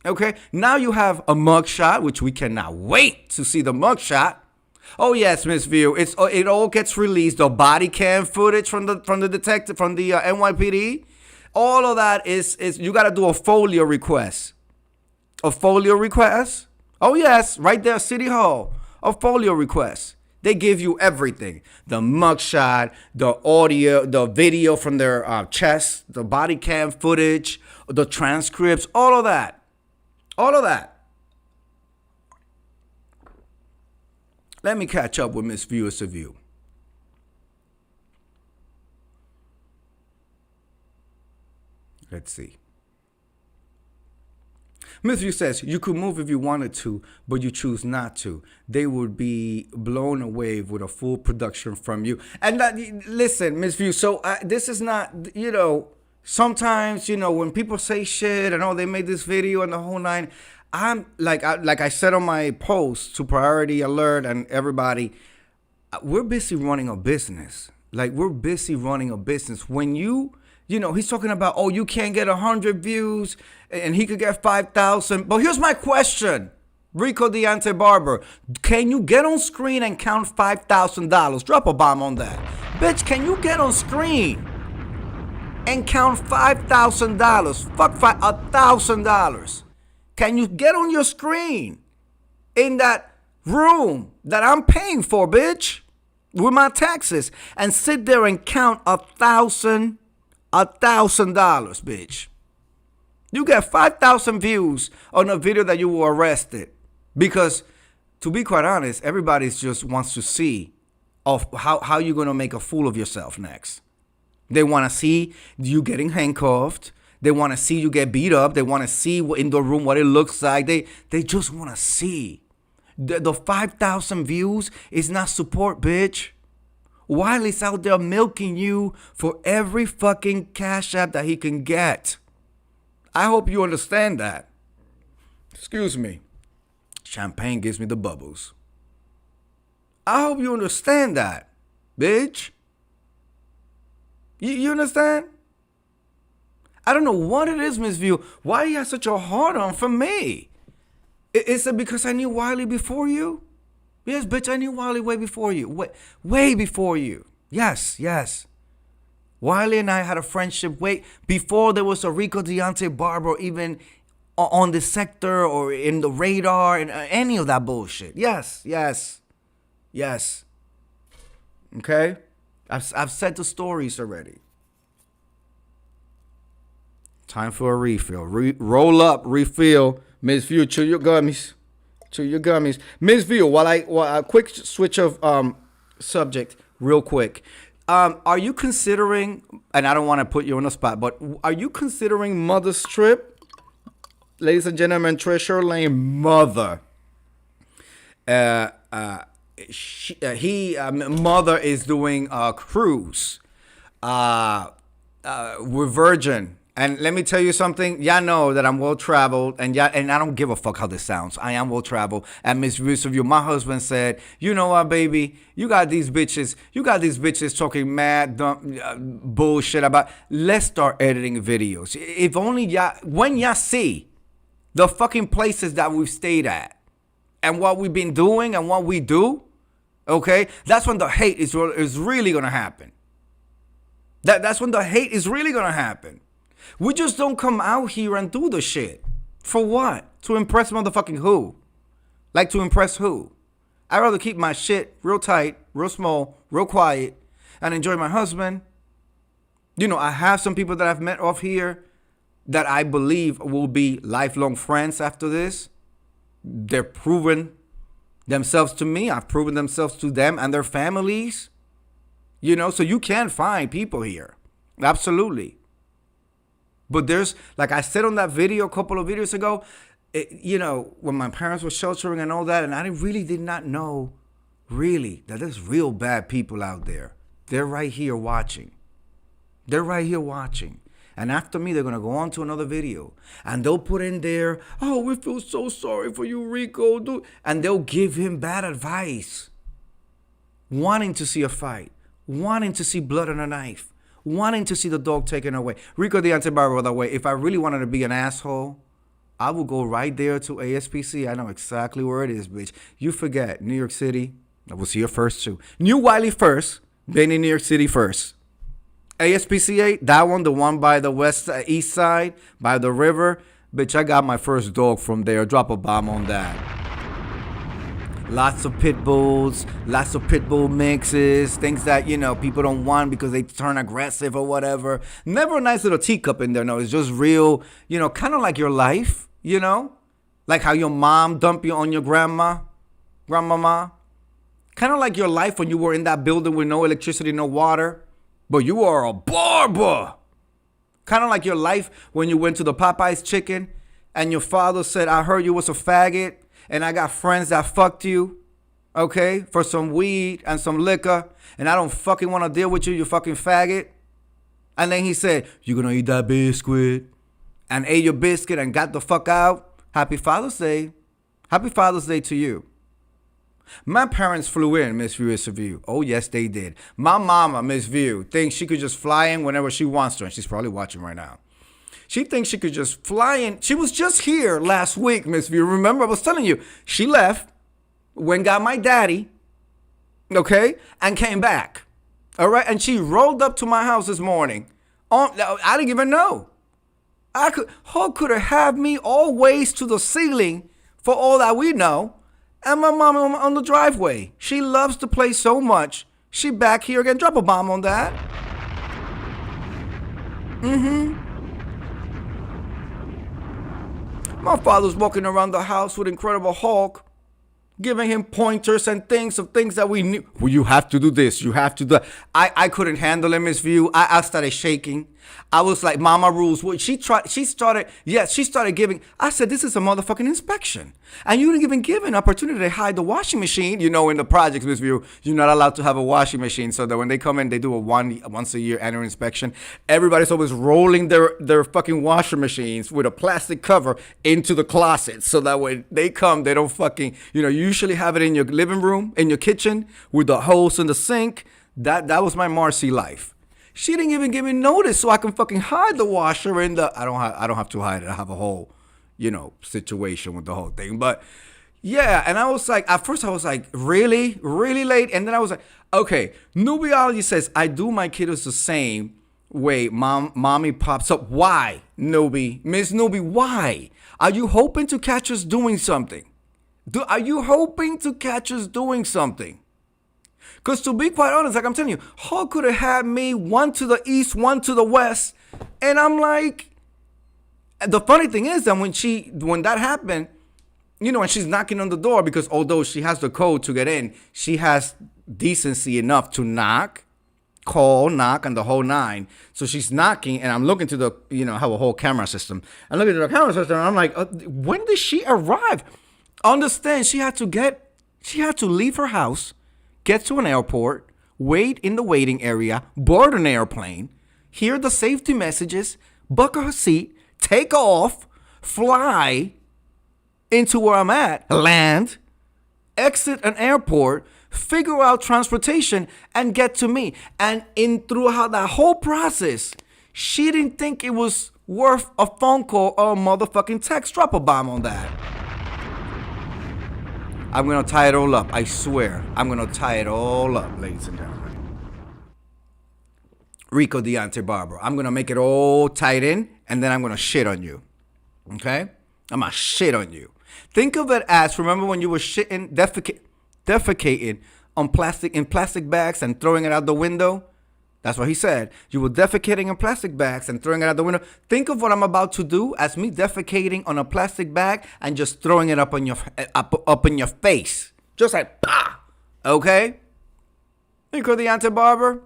S1: okay? Now you have a mugshot, which we cannot wait to see the mugshot. Oh yes, Miss View. It all gets released. The body cam footage from the detective, from the NYPD. All of that is you got to do a folio request. A folio request? Oh yes, right there, City Hall. A folio request. They give you everything: the mugshot, the audio, the video from their chest, the body cam footage, the transcripts, all of that. All of that. Let me catch up with Miss Viewers of You. Let's see. Miss View says, you could move if you wanted to, but you choose not to. They would be blown away with a full production from you. And listen, Miss View, so this is not, sometimes, when people say shit and they made this video and the whole nine, I'm like I said on my post to Priority Alert and everybody, we're busy running a business. We're busy running a business. When he's talking about, you can't get 100 views and he could get 5,000. But here's my question, Rico Deante Barber. Can you get on screen and count $5,000? Drop a bomb on that. Bitch, can you get on screen and count $5,000? Fuck $1,000. Can you get on your screen in that room that I'm paying for, bitch, with my taxes, and sit there and count $1,000, bitch? You get 5,000 views on a video that you were arrested. Because, to be quite honest, everybody just wants to see of how you're going to make a fool of yourself next. They want to see you getting handcuffed. They want to see you get beat up. They want to see in the room what it looks like. They just want to see. The 5,000 views is not support, bitch. Wiley's out there milking you for every fucking cash app that he can get. I hope you understand that. Excuse me. Champagne gives me the bubbles. I hope you understand that, bitch. You understand? I don't know what it is, Miss View. Why you have such a hard on for me? Is it because I knew Wiley before you? Yes, bitch, I knew Wiley way before you. Way before you. Yes. Wiley and I had a friendship way before there was a Rico Deontay Barber even on the sector or in the radar and any of that bullshit. Yes. Okay? I've said the stories already. Time for a refill. Roll up, refill. Miss View, chew your gummies. Miss View, while a quick switch of subject, real quick. Are you considering, and I don't want to put you on the spot, but are you considering Mother's Trip? Ladies and gentlemen, Trisha Lane, mother. Mother is doing a cruise. We're virgin. And let me tell you something. Y'all know that I'm well traveled, and I don't give a fuck how this sounds. I am well traveled. And Miss Review, my husband said, "You know what, baby? You got these bitches talking mad dumb, bullshit about. Let's start editing videos. If only when y'all see the fucking places that we've stayed at, and what we've been doing, and what we do, okay, that's when the hate is really gonna happen. That's when the hate is really gonna happen." We just don't come out here and do the shit. For what? To impress motherfucking who? Like, to impress who? I'd rather keep my shit real tight, real small, real quiet, and enjoy my husband. You know, I have some people that I've met off here that I believe will be lifelong friends after this. They're proven themselves to me. I've proven themselves to them and their families. You know, so you can find people here. Absolutely. But there's, like I said on that video a couple of videos ago, you know, when my parents were sheltering and all that, and I really did not know, really, that there's real bad people out there. They're right here watching. And after me, they're going to go on to another video. And they'll put in there, "Oh, we feel so sorry for you, Rico." And they'll give him bad advice. Wanting to see a fight. Wanting to see blood on a knife. Wanting to see the dog taken away. Rico Deontay Barber, by the way, if I really wanted to be an asshole, I would go right there to ASPC. I know exactly where it is, bitch. You forget, New York City. I was here first, too. Knew Wiley first, been in New York City first. ASPCA, that one, the one by the east side, by the river. Bitch, I got my first dog from there. Drop a bomb on that. Lots of pit bulls, lots of pit bull mixes, things that, you know, people don't want because they turn aggressive or whatever. Never a nice little teacup in there. No, it's just real, you know, kind of like your life, you know? Like how your mom dumped you on your grandmama. Kind of like your life when you were in that building with no electricity, no water, but you are a barber. Kind of like your life when you went to the Popeyes chicken and your father said, "I heard you was a faggot. And I got friends that fucked you, okay, for some weed and some liquor. And I don't fucking want to deal with you, you fucking faggot." And then he said, "You're going to eat that biscuit." And ate your biscuit and got the fuck out. Happy Father's Day. Happy Father's Day to you. My parents flew in, Miss View. Oh, yes, they did. My mama, Miss View, thinks she could just fly in whenever she wants to. And she's probably watching right now. She thinks she could just fly in. She was just here last week, Miss View. Remember, I was telling you, she left, went got my daddy, okay, and came back. All right, and she rolled up to my house this morning. I didn't even know. How could her have me always to the ceiling for all that we know, and my mom on the driveway? She loves the place so much. She back here again. Drop a bomb on that. My father's walking around the house with Incredible Hulk, giving him pointers and things that we knew. Well, you have to do this. You have to do that. I couldn't handle him, Miss View. I started shaking. I was like, "Mama rules." She started giving. I said, "This is a motherfucking inspection. And you didn't even give an opportunity to hide the washing machine." You know, in the projects, Miss View, you're not allowed to have a washing machine. So that when they come in, they do a once a year annual inspection. Everybody's always rolling their fucking washing machines with a plastic cover into the closet. So that when they come, they don't fucking, you usually have it in your living room, in your kitchen, with the hose in the sink. That was my Marcy life. She didn't even give me notice so I can fucking hide the washer in the. I don't have to hide it. I have a whole, situation with the whole thing. But yeah, and I was like, at first I was like, really, really late, and then I was like, okay, Nubiology says I do my kiddos the same Wait, mommy pops up. Why, Newbie? Miss Newbie, why? Are you hoping to catch us doing something? Are you hoping to catch us doing something? Because to be quite honest, like I'm telling you, Hulk could have had me one to the east, one to the west. And I'm like, the funny thing is that when that happened, you know, and she's knocking on the door, because although she has the code to get in, she has decency enough to knock, call, knock, and the whole nine. So she's knocking, and I'm looking to the, you know, have a whole camera system. I'm looking at the camera system, and I'm like, when did she arrive? Understand, she had to leave her house, get to an airport, wait in the waiting area, board an airplane, hear the safety messages, buckle her seat, take off, fly into where I'm at, land, exit an airport, figure out transportation, and get to me. And throughout that whole process, she didn't think it was worth a phone call or a motherfucking text. Drop a bomb on that. I'm going to tie it all up. I swear. I'm going to tie it all up, ladies and gentlemen. Rico Deontay Barber. I'm going to make it all tied in, and then I'm going to shit on you. Okay? I'm going to shit on you. Think of it as, remember when you were shitting, defecating in plastic bags and throwing it out the window? That's what he said. You were defecating in plastic bags and throwing it out the window. Think of what I'm about to do as me defecating on a plastic bag and just throwing it up in your face. Just like, bah! Okay? Rico Deontay Barber.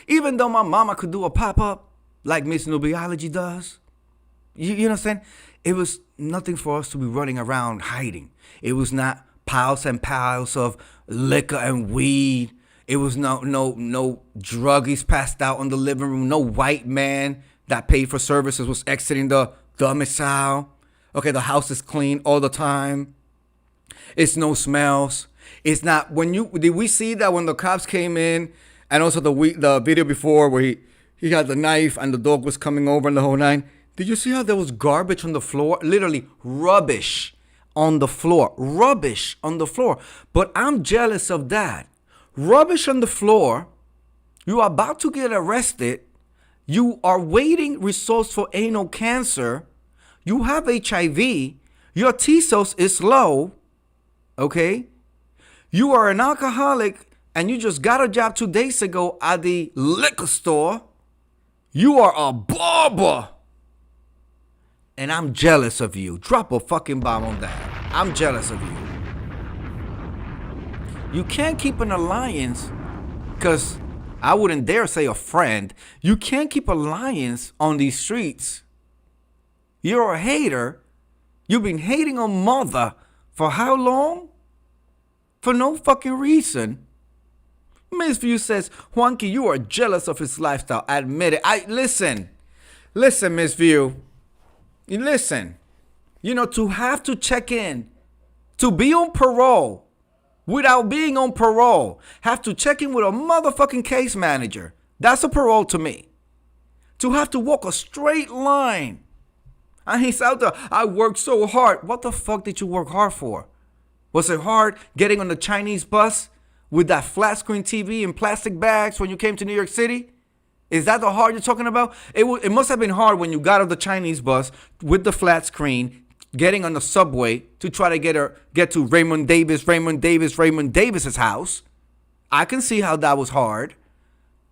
S1: Even though my mama could do a pop-up like Miss Nubiology does, you know what I'm saying? It was nothing for us to be running around hiding. It was not piles and piles of liquor and weed. It was no druggies passed out in the living room. No white man that paid for services was exiting the domicile. Okay, the house is clean all the time. It's no smells. It's not did we see that when the cops came in, and also the video before where he had the knife and the dog was coming over and the whole nine? Did you see how there was garbage on the floor? Literally rubbish on the floor. Rubbish on the floor. But I'm jealous of that. Rubbish on the floor. You are about to get arrested. You are waiting results for anal cancer. You have HIV. Your T cells is low. Okay? You are an alcoholic and you just got a job 2 days ago at the liquor store. You are a barber. And I'm jealous of you. Drop a fucking bomb on that. I'm jealous of you. You can't keep an alliance, because I wouldn't dare say a friend. You can't keep alliance on these streets. You're a hater. You've been hating on mother for how long? For no fucking reason. Miss View says, Juanki, you are jealous of his lifestyle. Admit it. Listen, Miss View. Listen, you know, to have to check in, to be on parole without being on parole, have to check in with a motherfucking case manager. That's a parole to me. To have to walk a straight line. And he's out there, I worked so hard. What the fuck did you work hard for? Was it hard getting on the Chinese bus with that flat screen TV in plastic bags when you came to New York City? Is that the hard you're talking about? It must have been hard when you got off the Chinese bus with the flat screen, getting on the subway to try to get to Raymond Davis's house. I can see how that was hard.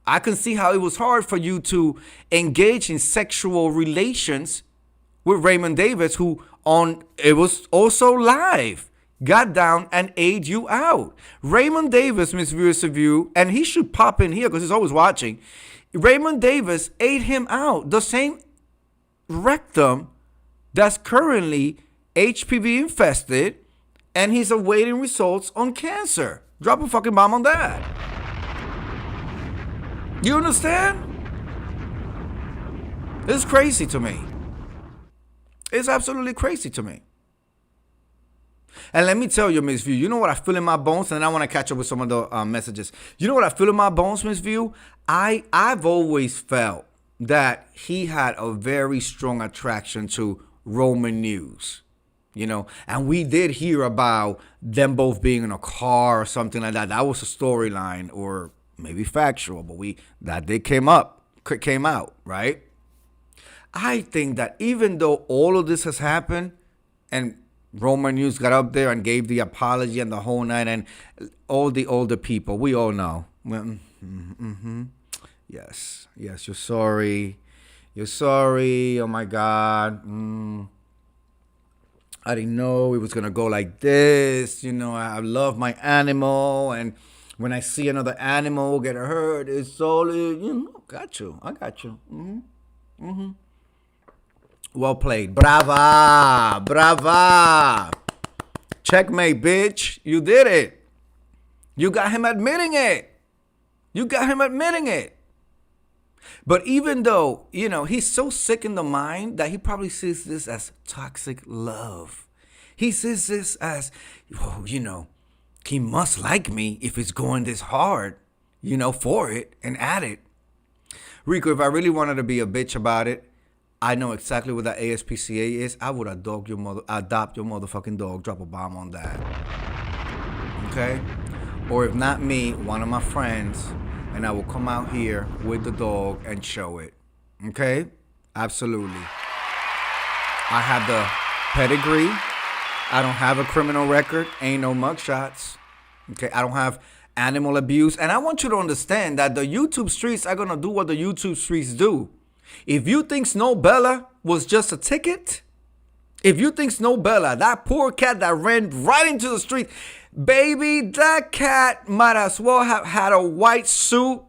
S1: I can see how it was hard for you to engage in sexual relations with Raymond Davis, who it was also live, got down and ate you out. Raymond Davis, Miss Viewers of You, and he should pop in here because he's always watching. Raymond Davis ate him out. The same rectum that's currently HPV infested, and he's awaiting results on cancer. Drop a fucking bomb on that. You understand? It's crazy to me. It's absolutely crazy to me. And let me tell you, Miss View, you know what I feel in my bones? And I want to catch up with some of the messages. You know what I feel in my bones, Miss View? I've always felt that he had a very strong attraction to Roman news, you know? And we did hear about them both being in a car or something like that. That was a storyline, or maybe factual, but that did came up. came out, right? I think that even though all of this has happened, and Roman News got up there and gave the apology and the whole night, and all the older people, we all know. Yes, you're sorry. You're sorry. Oh my God. I didn't know it was going to go like this. I love my animal. And when I see another animal get hurt, it's all, got you. I got you. Well played. Brava. Brava. Checkmate, bitch. You did it. You got him admitting it. But even though, he's so sick in the mind that he probably sees this as toxic love. He sees this as, he must like me if it's going this hard, for it and at it. Rico, if I really wanted to be a bitch about it, I know exactly what that ASPCA is. I would adopt your motherfucking dog, drop a bomb on that. Okay? Or if not me, one of my friends, and I will come out here with the dog and show it. Okay? Absolutely. I have the pedigree. I don't have a criminal record. Ain't no mugshots. Okay? I don't have animal abuse. And I want you to understand that the YouTube streets are going to do what the YouTube streets do. If you think Snow Bella was just a ticket, if you think Snow Bella, that poor cat that ran right into the street, baby, that cat might as well have had a white suit,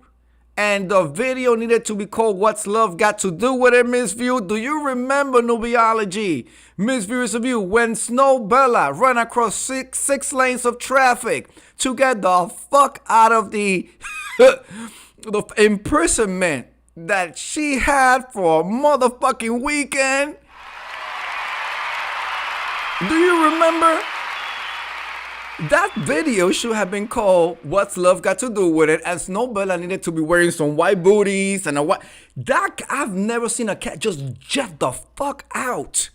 S1: and the video needed to be called What's Love Got to Do with It, Miss View? Do you remember Nubiology? Miss Viewers of You, when Snow Bella ran across six lanes of traffic to get the fuck out of the imprisonment that she had for a motherfucking weekend? Do you remember? That video should have been called What's Love Got to Do with It, and Snow Bella needed to be wearing some white booties and a white... I've never seen a cat just jet the fuck out.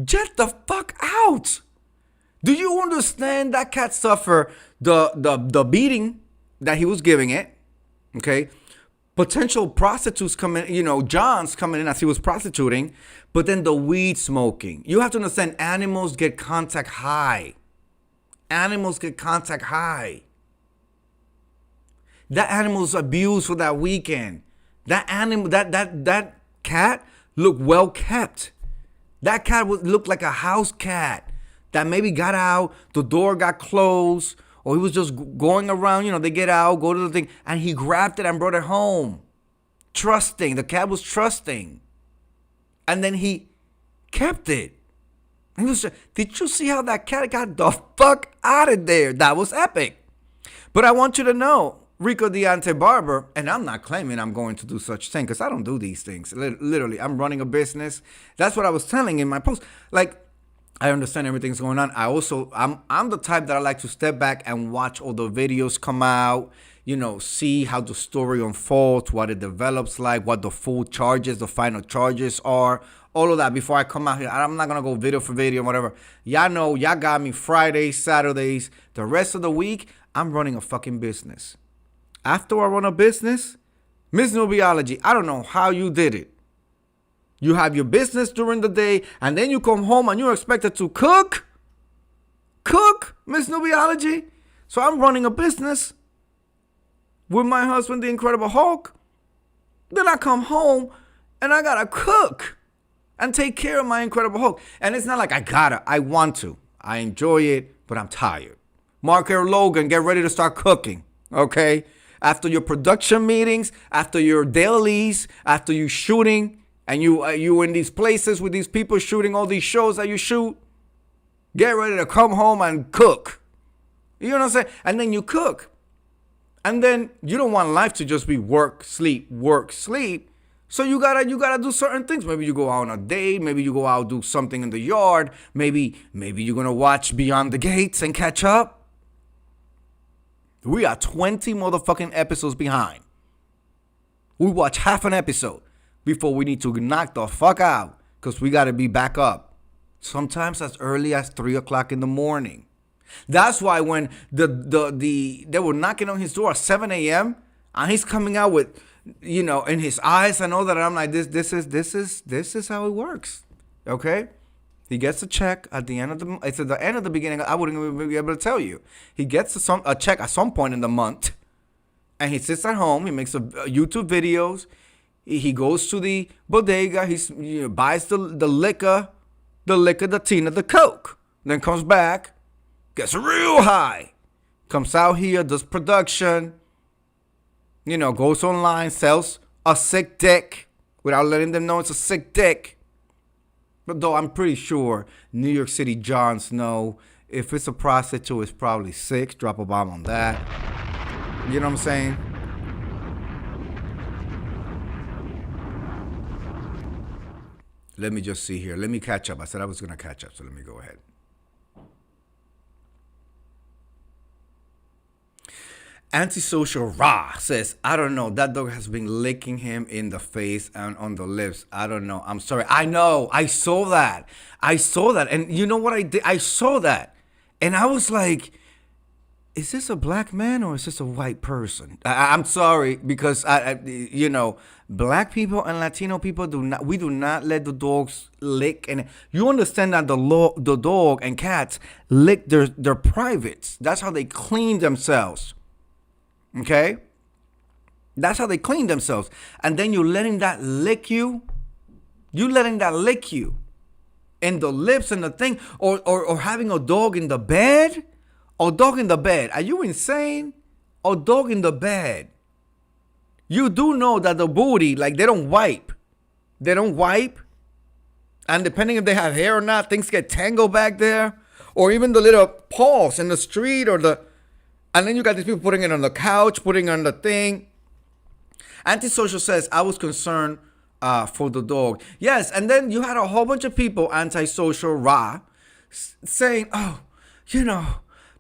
S1: Jet the fuck out. Do you understand that cat suffered the beating that he was giving it? Okay? Potential prostitutes coming, Johns coming in as he was prostituting, but then the weed smoking. You have to understand, animals get contact high. That animal's abused for that weekend. That animal, that cat looked well kept. That cat looked like a house cat that maybe got out, the door got closed, or he was just going around, they get out, go to the thing, and he grabbed it and brought it home. Trusting. The cat was trusting. And then he kept it. Did you see how that cat got the fuck out of there? That was epic. But I want you to know, Rico Deante Barber, and I'm not claiming I'm going to do such thing, because I don't do these things. Literally, I'm running a business. That's what I was telling in my post. Like, I understand everything's going on. I'm the type that I like to step back and watch all the videos come out, see how the story unfolds, what it develops like, what the full charges, the final charges are, all of that before I come out here. I'm not going to go video for video, whatever. Y'all know, y'all got me Fridays, Saturdays. The rest of the week, I'm running a fucking business. After I run a business, Miss Nubiology, I don't know how you did it. You have your business during the day, and then you come home and you're expected to cook? Cook, Miss Nubiology? So I'm running a business with my husband, the Incredible Hulk. Then I come home and I gotta cook and take care of my Incredible Hulk. And it's not like I want to. I enjoy it, but I'm tired. Mark Air Logan, get ready to start cooking, okay? After your production meetings, after your dailies, after you shooting, and you in these places with these people shooting all these shows that you shoot, get ready to come home and cook. You know what I'm saying? And then you cook. And then you don't want life to just be work, sleep, work, sleep. So you gotta do certain things. Maybe you go out on a date. Maybe you go out do something in the yard. Maybe you're gonna watch Beyond the Gates and catch up. We are 20 motherfucking episodes behind. We watch half an episode before we need to knock the fuck out, because we gotta be back up. Sometimes as early as 3 o'clock in the morning. That's why when they were knocking on his door at 7 a.m. and he's coming out with in his eyes and all that. I'm like, this is how it works. Okay? He gets a check at the end of the. It's at the end of the beginning. I wouldn't even be able to tell you. He gets a check at some point in the month, and he sits at home. He makes YouTube videos. He goes to the bodega. He buys the liquor, the Tina, the Coke. Then comes back, gets real high, comes out here, does production. Goes online, sells a sick dick without letting them know it's a sick dick. But though I'm pretty sure New York City Johns know if it's a prostitute, it's probably 6. Drop a bomb on that. You know what I'm saying? Let me just see here. Let me catch up. I said I was going to catch up, so let me go ahead. Antisocial Ra says, I don't know. That dog has been licking him in the face and on the lips. I don't know. I'm sorry. I know. I saw that. And you know what I did? I saw that. And I was like, is this a black man or is this a white person? I'm sorry because, black people and Latino people do not let the dogs lick. And you understand that the dog and cats lick their privates. That's how they clean themselves. Okay? That's how they clean themselves. And then you're letting that lick you. You letting that lick you in the lips and the thing. Or having a dog in the bed. A dog in the bed. Are you insane? A dog in the bed. You do know that the booty, like they don't wipe. They don't wipe. And depending if they have hair or not, things get tangled back there. Or even the little paws in the street and then you got these people putting it on the couch, putting it on the thing. Antisocial says, I was concerned for the dog. Yes, and then you had a whole bunch of people, Antisocial Ra, saying,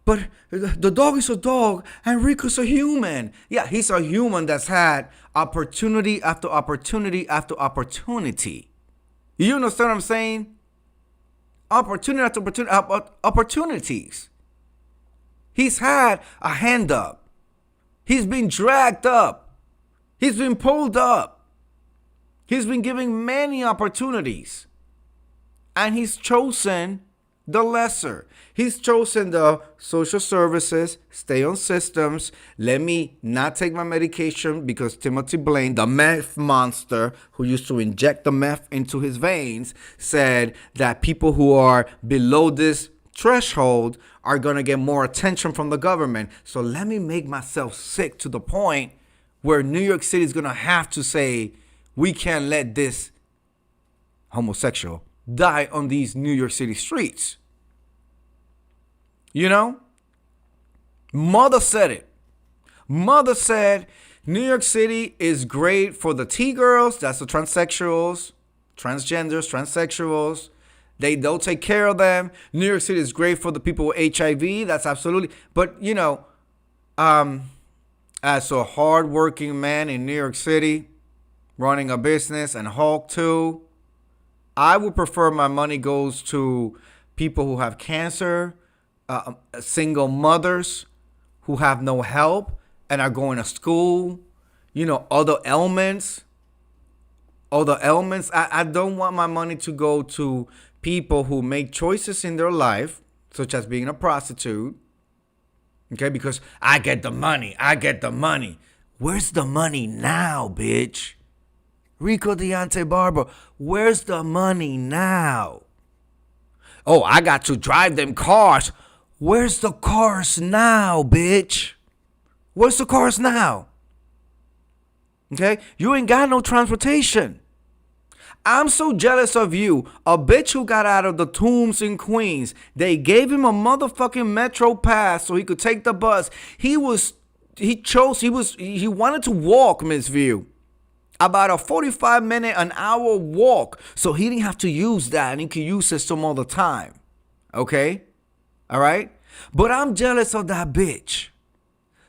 S1: but the dog is a dog and Rico's a human. Yeah, he's a human that's had opportunity after opportunity after opportunity. You understand what I'm saying? Opportunity after opportunities. He's had a hand up. He's been dragged up. He's been pulled up. He's been given many opportunities. And he's chosen the lesser. He's chosen the social services, stay on systems, let me not take my medication because Timothy Blaine, the meth monster who used to inject the meth into his veins, said that people who are below this threshold are going to get more attention from the government. So let me make myself sick to the point where New York City is going to have to say, we can't let this homosexual die on these New York City streets. Mother said it. Mother said New York City is great for the T-girls. That's the transsexuals, transgenders, transsexuals. They'll take care of them. New York City is great for the people with HIV. That's absolutely. But, as a hardworking man in New York City, running a business and Hulk too, I would prefer my money goes to people who have cancer, single mothers who have no help and are going to school, other ailments. I don't want my money to go to people who make choices in their life, such as being a prostitute. Okay, because I get the money. Where's the money now, bitch? Rico Deontay Barber, where's the money now? Oh, I got to drive them cars. Where's the cars now, bitch? Where's the cars now? Okay? You ain't got no transportation. I'm so jealous of you. A bitch who got out of the Tombs in Queens. They gave him a motherfucking Metro pass so he could take the bus. He wanted to walk, Miss View. About a 45-minute, an hour walk. So he didn't have to use that and he could use it some other time. Okay? All right? But I'm jealous of that bitch.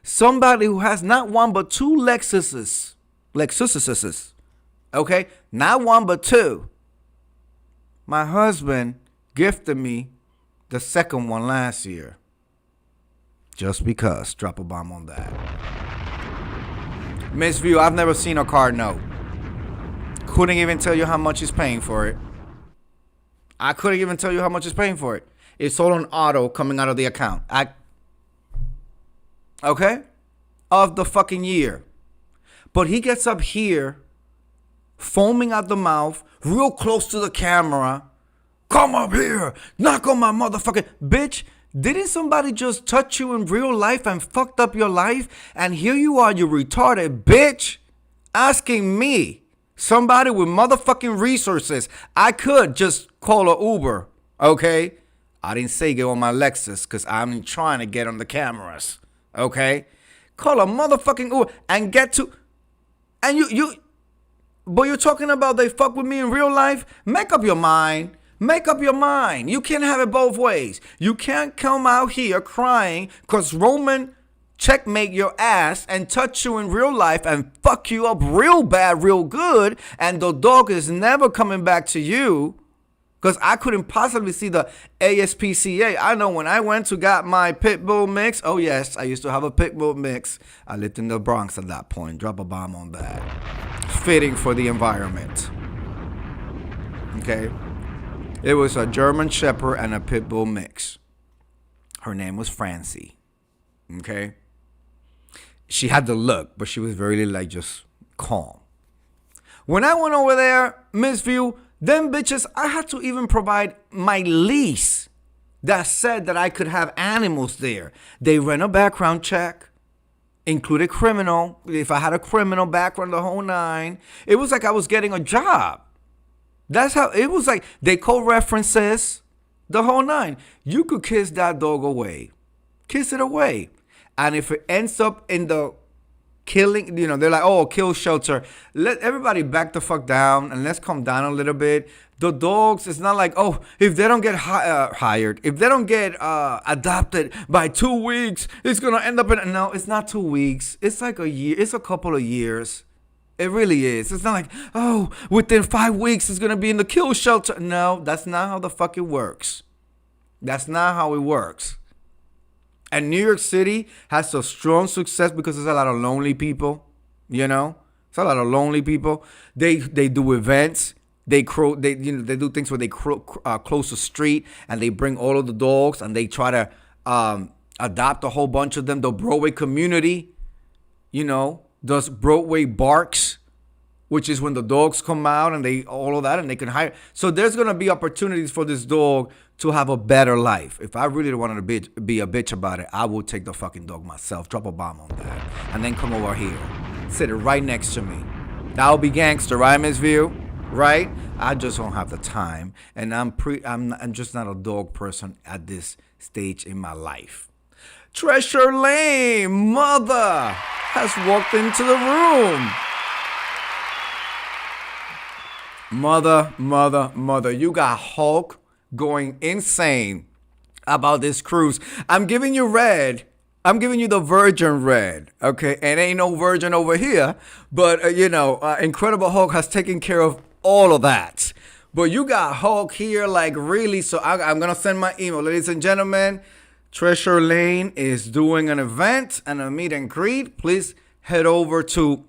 S1: Somebody who has not one but two Lexuses. Okay? Not one but two. My husband gifted me the second one last year. Just because. Drop a bomb on that. Miss View, I've never seen a card note. Couldn't even tell you how much he's paying for it. I couldn't even tell you how much he's paying for it. It's all on auto coming out of the account. Okay? Of the fucking year. But he gets up here, foaming at the mouth, real close to the camera. Come up here, knock on my motherfucking... Bitch, didn't somebody just touch you in real life and fucked up your life? And here you are, you retarded bitch, asking me, somebody with motherfucking resources. I could just call a Uber, okay? I didn't say get on my Lexus because I'm trying to get on the cameras, okay? Call a motherfucking Uber and get to... And but you're talking about they fuck with me in real life? Make up your mind. Make up your mind. You can't have it both ways. You can't come out here crying because Roman checkmate your ass and touch you in real life and fuck you up real bad, real good, and the dog is never coming back to you because I couldn't possibly see the ASPCA. I know when I went to got my pit bull mix, oh yes, I used to have a pit bull mix. I lived in the Bronx at that point. Drop a bomb on that. Fitting for the environment. Okay? It was a German Shepherd and a pit bull mix. Her name was Francie. Okay? She had the look, but she was very like just calm. When I went over there, Miss View, them bitches, I had to even provide my lease that said that I could have animals there. They ran a background check, included criminal. If I had a criminal background, the whole nine. It was like I was getting a job. That's how it was like. They co-references, the whole nine. You could kiss that dog away. Kiss it away. And if it ends up in the killing, you know, they're like, oh, kill shelter. Let everybody back the fuck down and let's calm down a little bit. The dogs, it's not like, oh, if they don't get hired, if they don't get adopted by 2 weeks, it's going to end up in, no, it's not 2 weeks. It's like a year. It's a couple of years. It really is. It's not like, oh, within 5 weeks it's going to be in the kill shelter. No, that's not how the fuck it works. That's not how it works. And New York City has a strong success because there's a lot of lonely people, you know? It's a lot of lonely people. They do events. They do things where they close the street and they bring all of the dogs and they try to adopt a whole bunch of them. The Broadway community, you know, does Broadway barks, which is when the dogs come out and they all of that and they can hire. So there's gonna be opportunities for this dog to have a better life. If I really wanted to be a bitch about it, I would take the fucking dog myself, drop a bomb on that, and then come over here, sit it right next to me. That would be gangster, right, Miss View? Right? I just don't have the time, and I'm just not a dog person at this stage in my life. Treasure Lane, mother, has walked into the room. Mother, you got Hulk going insane about this cruise. I'm giving you red. I'm giving you the virgin red, okay? And ain't no virgin over here, but, Incredible Hulk has taken care of all of that. But you got Hulk here, like, really, so I'm going to send my email. Ladies and gentlemen, Treasure Lane is doing an event and a meet and greet. Please head over to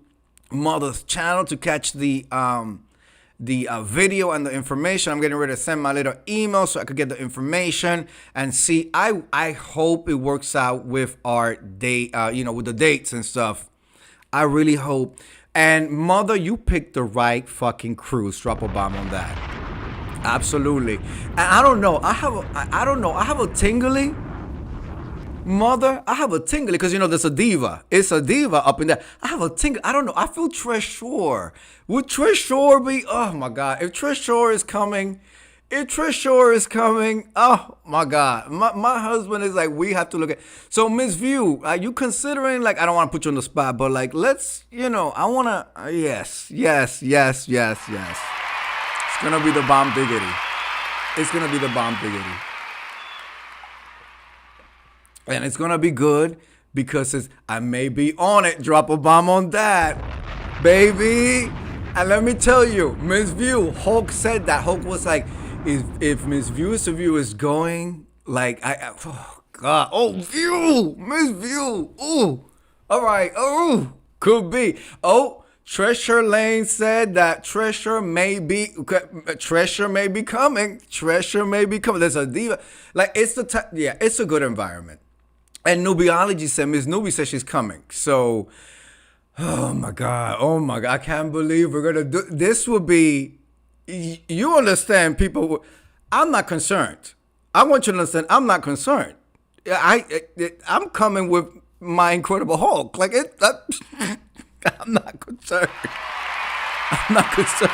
S1: Mother's channel to catch the video and the information. I'm getting ready to send my little email so I could get the information and see. I hope it works out with our date, with the dates and stuff. I really hope. And Mother, you picked the right fucking cruise. Drop a bomb on that. Absolutely. And I don't know. I have a tingly. Mother, I have a tingly because there's a diva. It's a diva up in there. I have a tingly. I don't know. I feel Trish Shore. Would Trish Shore be? Oh my God! If Trish Shore is coming, oh my God! My husband is like, we have to look at. So Miss View, are you considering, like, I don't want to put you on the spot, but like, let's, I wanna. Yes. It's gonna be the bomb diggity. It's gonna be the bomb diggity. And it's going to be good because I may be on it. Drop a bomb on that, baby. And let me tell you, Miss View, Hulk said that. Hulk was like, if Miss View is going, like, oh, God. Oh, View, Miss View. Ooh. All right. Oh, Could be. Oh, Treasure Lane said that Treasure may be coming. Treasure may be coming. There's a diva. Like, it's it's a good environment. And Nubiology said, Miss Nubi said she's coming. So, oh my God, I can't believe we're gonna do this. Will be, you understand, people. I'm not concerned. I want you to understand, I'm not concerned. I'm coming with my Incredible Hulk. Like I'm not concerned. I'm not concerned.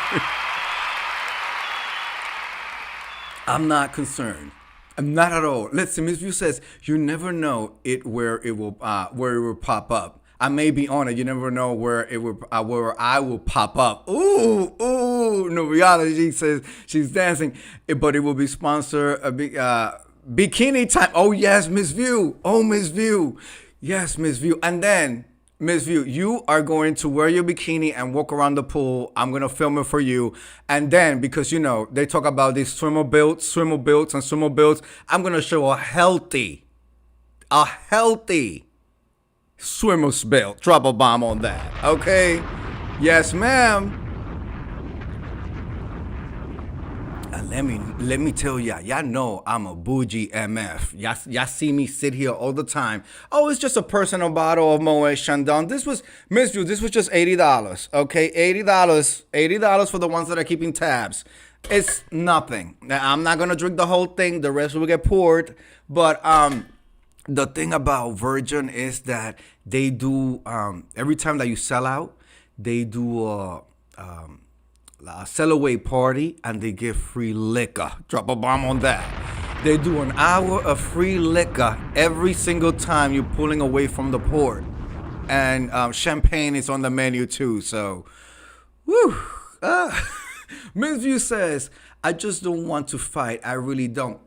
S1: I'm not concerned. I'm not at all. Listen, Miss View says you never know where it will pop up. I may be on it. You never know where I will pop up. Ooh. No, reality says she's dancing, but it will be sponsored bikini time. Oh yes, Miss View. Oh, Miss View. Yes, Miss View. And then, Miss View, you are going to wear your bikini and walk around the pool. I'm going to film it for you. And then, because, they talk about these swimmer builds, I'm going to show a healthy swimmer's build. Drop a bomb on that. Okay? Yes, ma'am. And let me tell y'all know I'm a bougie MF. Y'all see me sit here all the time. Oh, it's just a personal bottle of Moet Chandon. This was, Miss View, this was just $80. Okay, $80 for the ones that are keeping tabs. It's nothing. Now, I'm not gonna drink the whole thing. The rest will get poured. But the thing about Virgin is that they do every time that you sell out, they do a sell away party and they give free liquor. Drop a bomb on that. They do an hour of free liquor every single time you're pulling away from the port. And champagne is on the menu too. So, woo. Miss View says, I just don't want to fight. I really don't.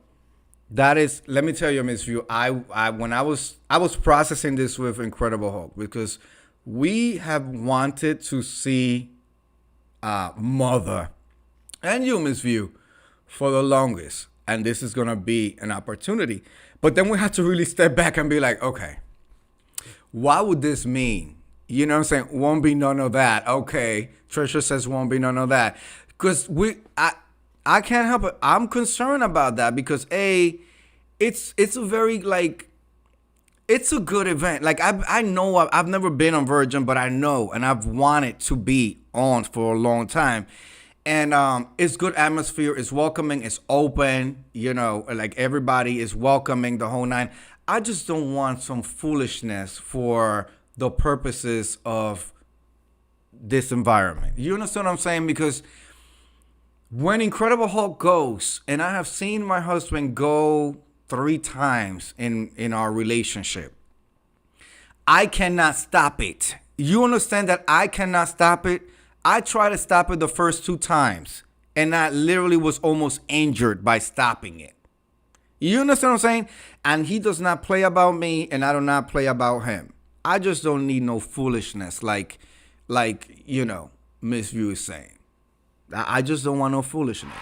S1: That is, let me tell you, Miss View, when I was processing this with Incredible Hulk, because we have wanted to see Mother and you, Miss View, for the longest, and this is gonna be an opportunity. But then we have to really step back and be like, okay, what would this mean? You know what I'm saying? Won't be none of that. Okay, Trisha says won't be none of that, because I can't help it. I'm concerned about that because it's a very it's a good event. Like I know I've never been on Virgin, but I know and I've wanted to be on for a long time. And it's good atmosphere. It's welcoming. It's open. Like everybody is welcoming the whole nine. I just don't want some foolishness for the purposes of this environment. You understand what I'm saying? Because when Incredible Hulk goes, and I have seen my husband go 3 times in our relationship, I cannot stop it. You understand that I cannot stop it? I tried to stop it the first 2 times, and I literally was almost injured by stopping it. You understand what I'm saying? And he does not play about me, and I do not play about him. I just don't need no foolishness like Miss View is saying. I just don't want no foolishness.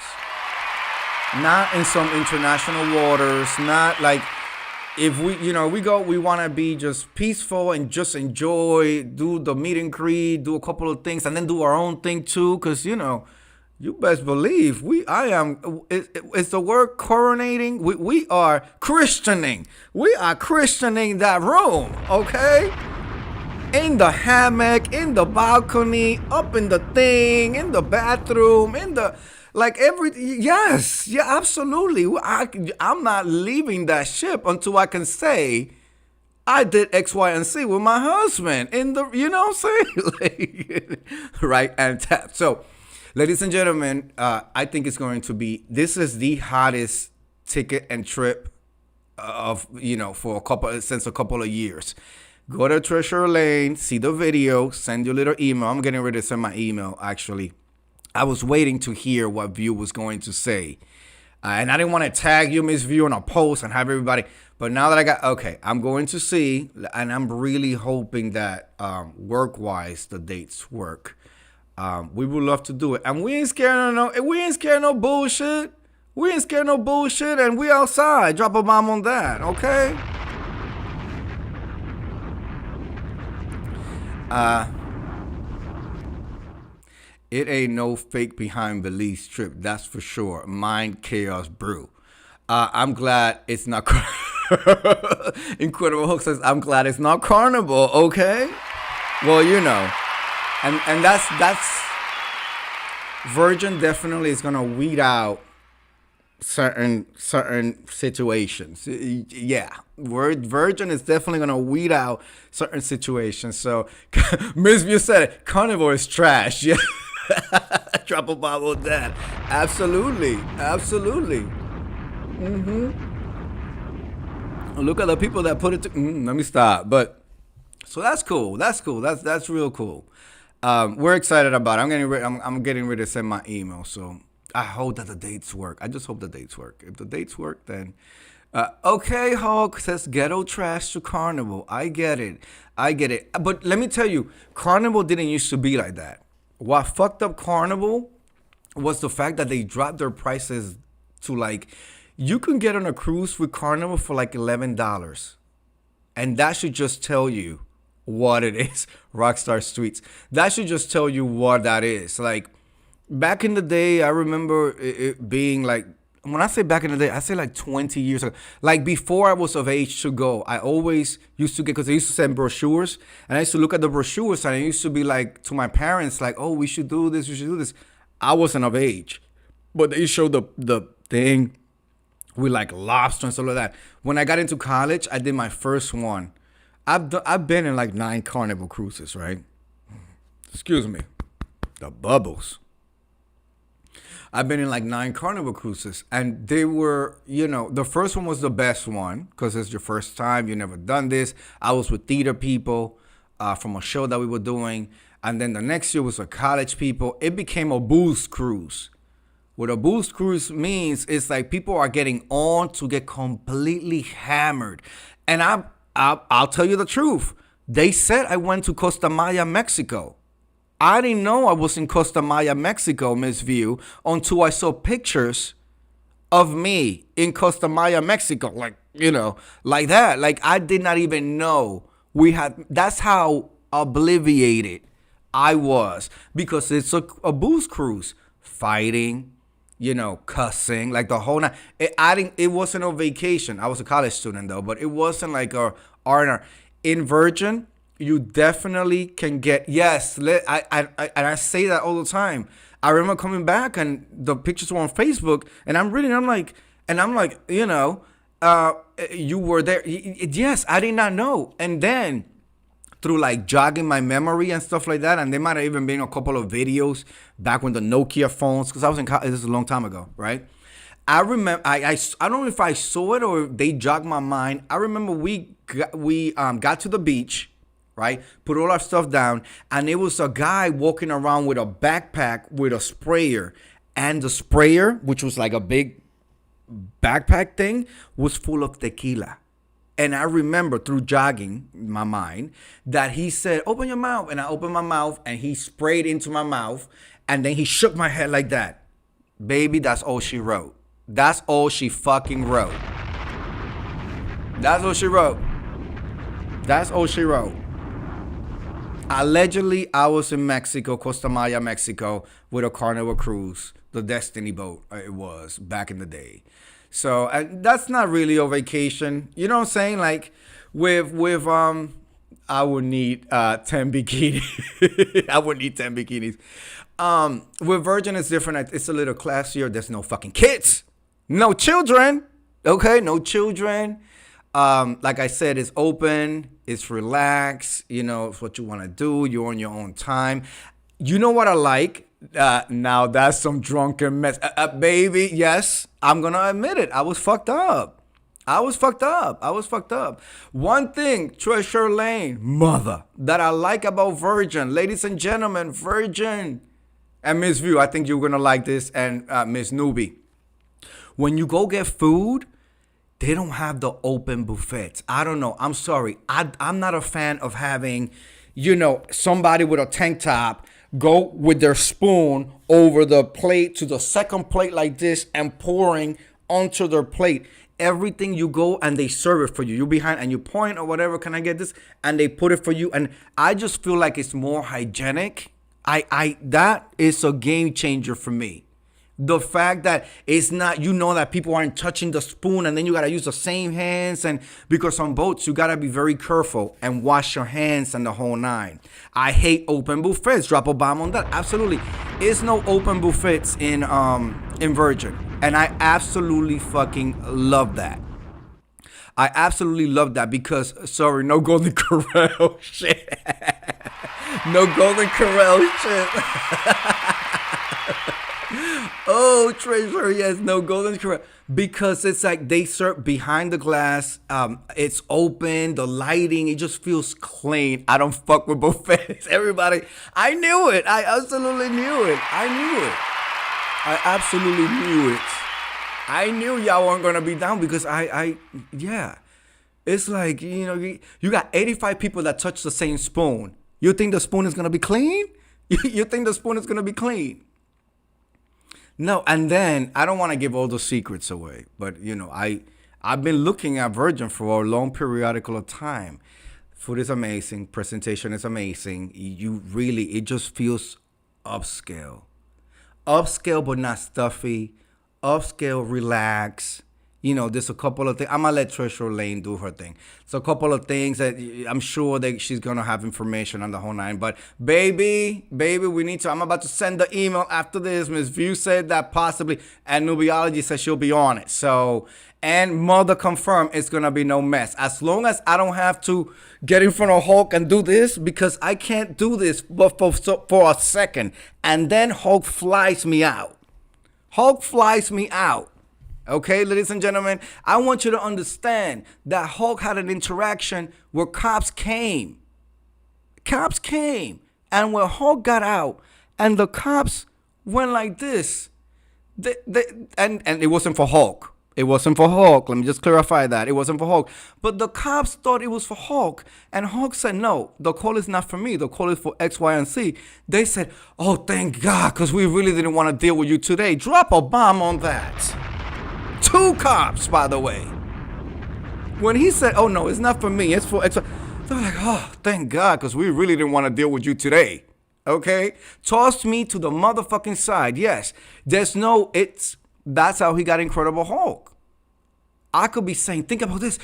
S1: Not in some international waters. Not like if we go, we want to be just peaceful and just enjoy, do the meet and greet, do a couple of things, and then do our own thing too. Because you best believe it's the word coronating. We are Christianing. We are Christianing that room. Okay. In the hammock, in the balcony, up in the thing, in the bathroom, yes, yeah, absolutely. I'm not leaving that ship until I can say I did X, Y, and Z with my husband in the, you know what I'm saying? Right, and tap. So, ladies and gentlemen, I think it's going to be, this is the hottest ticket and trip of, since a couple of years. Go to Treasure Lane, see the video, send your little email. I'm getting ready to send my email, actually. I was waiting to hear what View was going to say. And I didn't want to tag you, Miss View, on a post and have everybody. But now that I'm going to see, and I'm really hoping that work-wise, the dates work. We would love to do it. And we ain't scared of no bullshit. We ain't scared no bullshit, and we outside. Drop a bomb on that, okay? It ain't no fake behind Belize trip, that's for sure. Mind Chaos Brew. I'm glad it's not Incredible Hulk says, I'm glad it's not Carnival, okay? Well, you know. And that's Virgin definitely is gonna weed out certain situations. Yeah, Virgin is definitely gonna weed out certain situations. So Miss View said it, Carnival is trash. Yeah. Drop a bomb on that. Absolutely. Look at the people that put it to, let me stop. But so that's cool. That's real cool. We're excited about it. I'm getting ready to send my email. So I hope that the dates work. I just hope the dates work. If the dates work, then okay, Hulk says ghetto trash to Carnival. I get it. But let me tell you, Carnival didn't used to be like that. What fucked up Carnival was the fact that they dropped their prices to like, you can get on a cruise with Carnival for like $11. And that should just tell you what it is. Rockstar Streets. That should just tell you what that is. Like, back in the day, I remember it being like, when I say back in the day, I say like 20 years ago. Like before I was of age to go, I always used to get, because they used to send brochures, and I used to look at the brochures, and I used to be like to my parents, like, oh, we should do this. I wasn't of age, but they showed the thing with like lobster and stuff like that. When I got into college, I did my first one. I've been in like 9 Carnival cruises, right? Excuse me, the bubbles. I've been in like 9 Carnival cruises, and they were, the first one was the best one because it's your first time. You never done this. I was with theater people from a show that we were doing. And then the next year was with college people. It became a booze cruise. What a booze cruise means is like people are getting on to get completely hammered. And I'll tell you the truth. They said I went to Costa Maya, Mexico. I didn't know I was in Costa Maya, Mexico, Miss View, until I saw pictures of me in Costa Maya, Mexico. Like, like that. Like, I did not even know that's how obliviated I was. Because it's a booze cruise. Fighting, cussing, like the whole night. It wasn't a vacation. I was a college student, though, but it wasn't like a R&R. In Virgin, you definitely can get, yes, I say that all the time. I remember coming back and the pictures were on Facebook, and I'm like, you were there. Yes, I did not know. And then through like jogging my memory and stuff like that, and there might have even been a couple of videos back when the Nokia phones, because I was in college, this is a long time ago, right? I remember, I don't know if I saw it or they jogged my mind. I remember we got to the beach, right? Put all our stuff down, and there was a guy walking around with a backpack with a sprayer, and the sprayer, which was like a big backpack thing, was full of tequila. And I remember through jogging my mind that he said, open your mouth. And I opened my mouth, and he sprayed into my mouth, and then he shook my head like that. Baby, that's all she wrote. That's all she fucking wrote. That's all she wrote. That's all she wrote. Allegedly, I was in Mexico, Costa Maya, Mexico, with a Carnival cruise, the Destiny boat it was back in the day. So that's not really a vacation. You know what I'm saying? Like with I would need 10 bikinis. I would need 10 bikinis. With Virgin, it's different. It's a little classier. There's no fucking kids. No children. Okay, no children. Like I said, it's open. It's relaxed. It's what you want to do. You're on your own time. You know what I like? Now that's some drunken mess. Baby, yes, I'm going to admit it. I was fucked up. One thing, Treasure Lane, mother, that I like about Virgin, ladies and gentlemen, Virgin, and Miss View, I think you're going to like this, and Miss Newbie. When you go get food, they don't have the open buffets. I don't know. I'm sorry. I'm not a fan of having, somebody with a tank top go with their spoon over the plate to the second plate like this and pouring onto their plate. everything you go and they serve it for you. You're behind and you point or whatever, can I get this? And they put it for you. And I just feel like it's more hygienic. That is a game changer for me. The fact that it's not, that people aren't touching the spoon and then you got to use the same hands. And because on boats, you got to be very careful and wash your hands and the whole nine. I hate open buffets. Drop a bomb on that. Absolutely. There's no open buffets in Virgin. And I absolutely fucking love that. I absolutely love that because, sorry, no Golden Corral shit. No Golden Corral shit. Oh, treasure, yes, no Golden Corral. Because it's like they serve behind the glass. It's open, the lighting, it just feels clean. I don't fuck with buffets. Everybody, I knew it. I absolutely knew it. I absolutely knew it. I knew y'all weren't going to be down because yeah. It's like, you got 85 people that touch the same spoon. You think the spoon is going to be clean? You think the spoon is going to be clean? No, and then I don't want to give all the secrets away, but I've been looking at Virgin for a long periodical of time. Food is amazing, presentation is amazing. It just feels upscale. Upscale but not stuffy. Upscale, relax. There's a couple of things. I'm going to let Trisha Lane do her thing. So a couple of things that I'm sure that she's going to have information on the whole nine. But baby, we need to. I'm about to send the email after this. Ms. View said that possibly. And Nubiology says she'll be on it. So, and Mother confirmed it's going to be no mess. As long as I don't have to get in front of Hulk and do this. Because I can't do this but for a second. And then Hulk flies me out. Okay, ladies and gentlemen, I want you to understand that Hulk had an interaction where cops came. And when Hulk got out and the cops went like this, and it wasn't for Hulk. It wasn't for Hulk. Let me just clarify that. It wasn't for Hulk. But the cops thought it was for Hulk. And Hulk said, no, the call is not for me. The call is for X, Y, and Z. They said, oh, thank God, because we really didn't want to deal with you today. Drop a bomb on that. 2 cops, by the way. When he said, oh, no, it's not for me. It's for X. They're like, oh, thank God, because we really didn't want to deal with you today. Okay? Tossed me to the motherfucking side. Yes. That's how he got Incredible Hulk. I could be saying, think about this.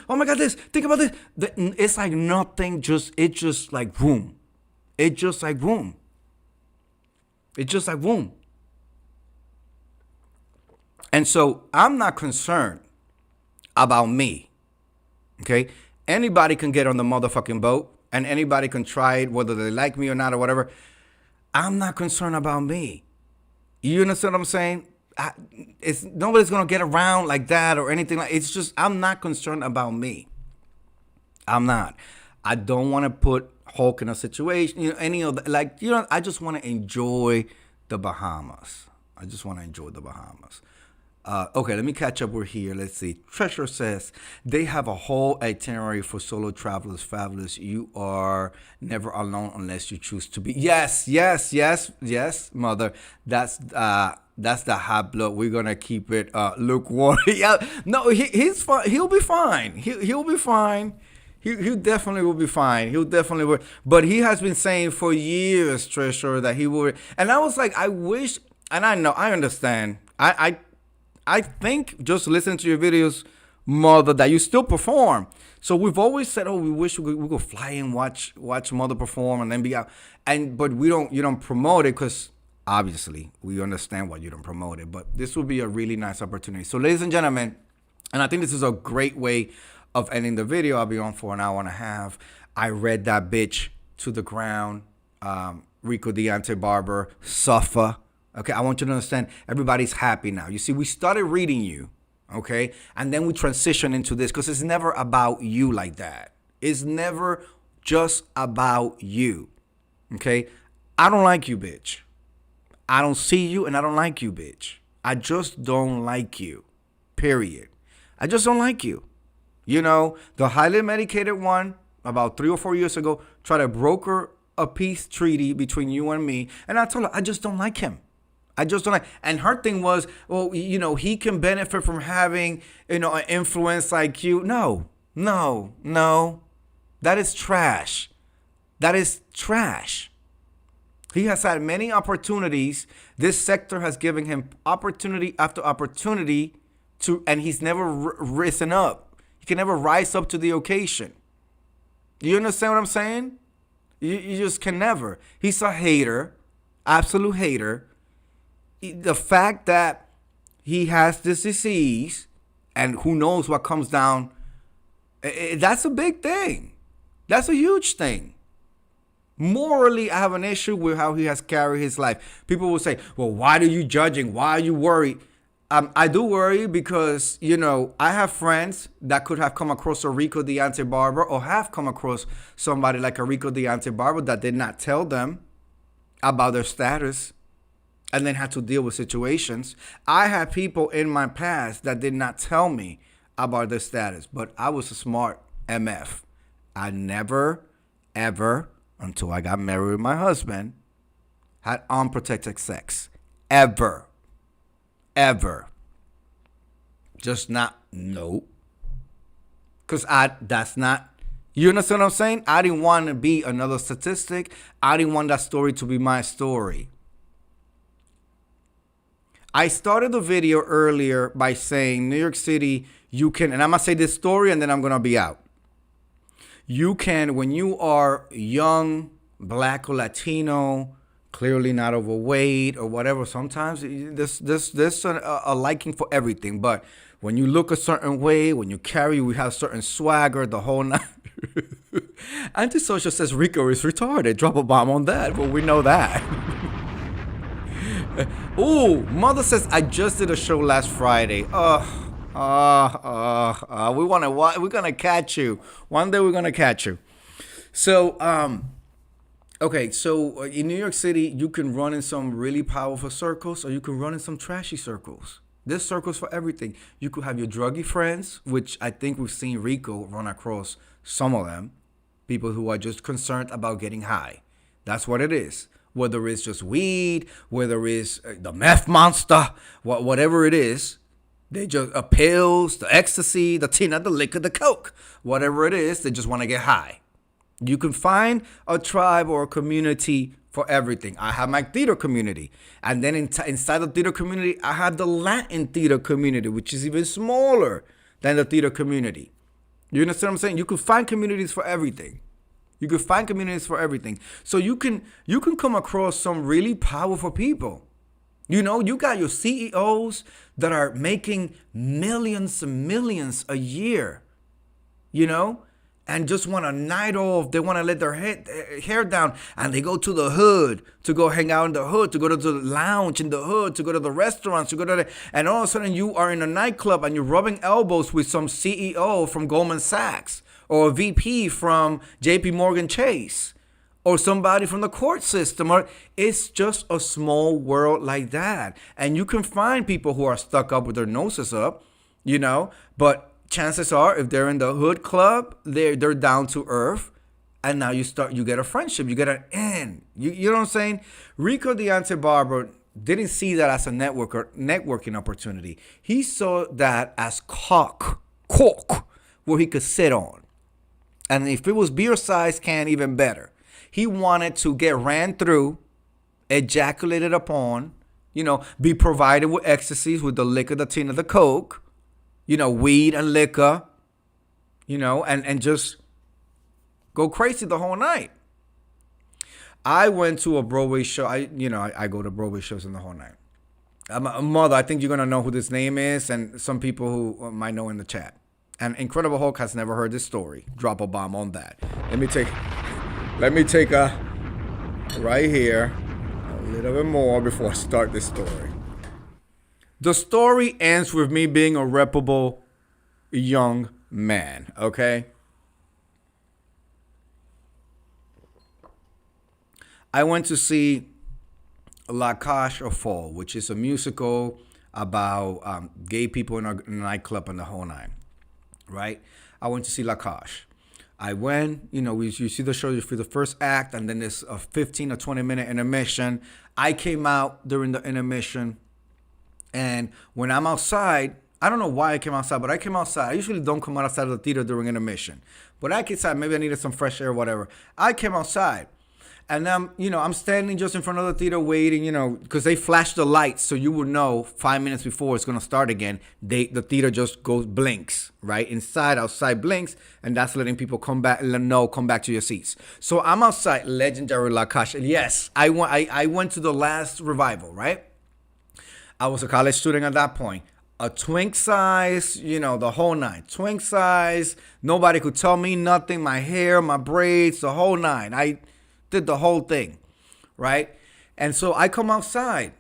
S1: Oh my God, this. Think about this. It's like nothing, it's just like boom. It's just like boom. And so I'm not concerned about me. Okay? Anybody can get on the motherfucking boat and anybody can try it, whether they like me or not or whatever. I'm not concerned about me. You understand what I'm saying? Nobody's going to get around like that or anything like. It's just, I'm not concerned about me. I'm not. I don't want to put Hulk in a situation, any of the, I just want to enjoy the Bahamas. Okay, let me catch up. We're here. Let's see. Treasure says they have a whole itinerary for solo travelers. Fabulous. You are never alone unless you choose to be. Yes, mother. That's the hot blood. We're gonna keep it lukewarm. Yeah, no, he's fine. He'll be fine. He'll be fine. He definitely will be fine. He'll definitely will. But he has been saying for years, Treasure, that he would. And I was like, I wish. And I know, I understand. I think just listening to your videos, Mother, that you still perform. So we've always said, oh, we wish we could fly and watch Mother perform and then be out. But you don't promote it because obviously we understand why you don't promote it. But this will be a really nice opportunity. So ladies and gentlemen, and I think this is a great way of ending the video. I'll be on for an hour and a half. I read that bitch to the ground. Rico Deontay Barber, suffer. Okay, I want you to understand, everybody's happy now. You see, we started reading you, okay? And then we transition into this because it's never about you like that. It's never just about you, okay? I don't like you, bitch. I don't see you and I don't like you, bitch. I just don't like you, period. I just don't like you. The highly medicated one, about 3 or 4 years ago, tried to broker a peace treaty between you and me. And I told her, I just don't like him. I just don't like. And her thing was, well, he can benefit from having, an influence like you. No. That is trash. That is trash. He has had many opportunities. This sector has given him opportunity after opportunity and he's never risen up. He can never rise up to the occasion. You understand what I'm saying? You just can never. He's a hater, absolute hater. The fact that he has this disease and who knows what comes down, that's a big thing. That's a huge thing. Morally, I have an issue with how he has carried his life. People will say, well, why are you judging? Why are you worried? I do worry because, I have friends that could have come across a Rico Deante Barber or have come across somebody like a Rico Deante Barber that did not tell them about their status and then had to deal with situations. I had people in my past that did not tell me about their status, but I was a smart MF. I never, ever, until I got married with my husband, had unprotected sex. Ever. Just not, no. Because that's not, you understand what I'm saying? I didn't want to be another statistic. I didn't want that story to be my story. I started the video earlier by saying New York City, you can, and I'm going to say this story and then I'm going to be out. You can, when you are young, black or Latino, clearly not overweight or whatever, sometimes there's a liking for everything. But when you look a certain way, when you carry, we have certain swagger, the whole night. Antisocial says Rico is retarded. Drop a bomb on that. Well, we know that. Ooh, Mother says, I just did a show last Friday. We're gonna catch you. One day we're gonna catch you. So, okay, so in New York City, you can run in some really powerful circles or you can run in some trashy circles. There's circles for everything. You could have your druggy friends, which I think we've seen Rico run across some of them. People who are just concerned about getting high. That's what it is. Whether it's just weed, whether it's the meth monster, whatever it is. They just, pills, the ecstasy, the tea, not the liquor, the coke. Whatever it is, they just want to get high. You can find a tribe or a community for everything. I have my theater community. And then inside the theater community, I have the Latin theater community, which is even smaller than the theater community. You understand what I'm saying? You can find communities for everything. So you can come across some really powerful people. You got your CEOs that are making millions and millions a year, and just want a night off. They want to let their hair down and they go to the hood to go hang out in the hood, to go to the lounge in the hood, to go to the restaurants, and all of a sudden you are in a nightclub and you're rubbing elbows with some CEO from Goldman Sachs or a VP from JP Morgan Chase or somebody from the court system. Or it's just a small world like that. And you can find people who are stuck up with their noses up, but chances are, if they're in the hood club, they're down to earth, and now you get a friendship, you get an end. You know what I'm saying? Rico Deante Barber didn't see that as a networking opportunity. He saw that as cork, where he could sit on, and if it was beer-sized can, even better. He wanted to get ran through, ejaculated upon, be provided with ecstasies, with the liquor, the tea, the coke. Weed and liquor, and just go crazy the whole night. I went to a Broadway show. I go to Broadway shows in the whole night. Mother, I think you're going to know who this name is, and some people who might know in the chat. And Incredible Hulk has never heard this story. Drop a bomb on that. Let me take right here, a little bit more before I start this story. The story ends with me being a reputable young man, okay? I went to see La Cage aux Folles, which is a musical about gay people in a nightclub and the whole nine, right? I went to see La Cage. I went, you see the show for the first act, and then there's a 15 or 20-minute intermission. I came out during the intermission, and when I'm outside, I don't know why I came outside, but I came outside. I usually don't come outside of the theater during intermission. But I came outside, maybe I needed some fresh air or whatever. I came outside. And I'm standing just in front of the theater waiting, because they flash the lights so you would know 5 minutes before it's going to start again. The theater just blinks, right? Inside, outside blinks, and that's letting people come back to your seats. So I'm outside, legendary La Cache. Yes, I went to the last revival, right? I was a college student at that point. A twink size, the whole nine. Twink size, nobody could tell me nothing. My hair, my braids, the whole nine. I did the whole thing, right? And so I come outside,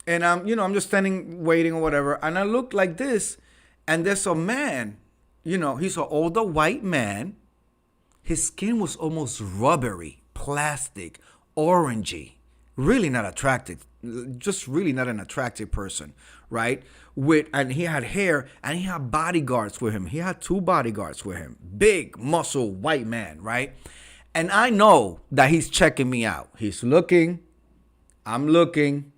S1: and I'm just standing waiting or whatever, and I look like this, and there's a man, he's an older white man. His skin was almost rubbery, plastic, orangey, really not attractive, just really not an attractive person, right? And he had hair, and he had bodyguards with him. He had 2 bodyguards with him, big muscle white man, right? And I know that he's checking me out. He's looking. I'm looking.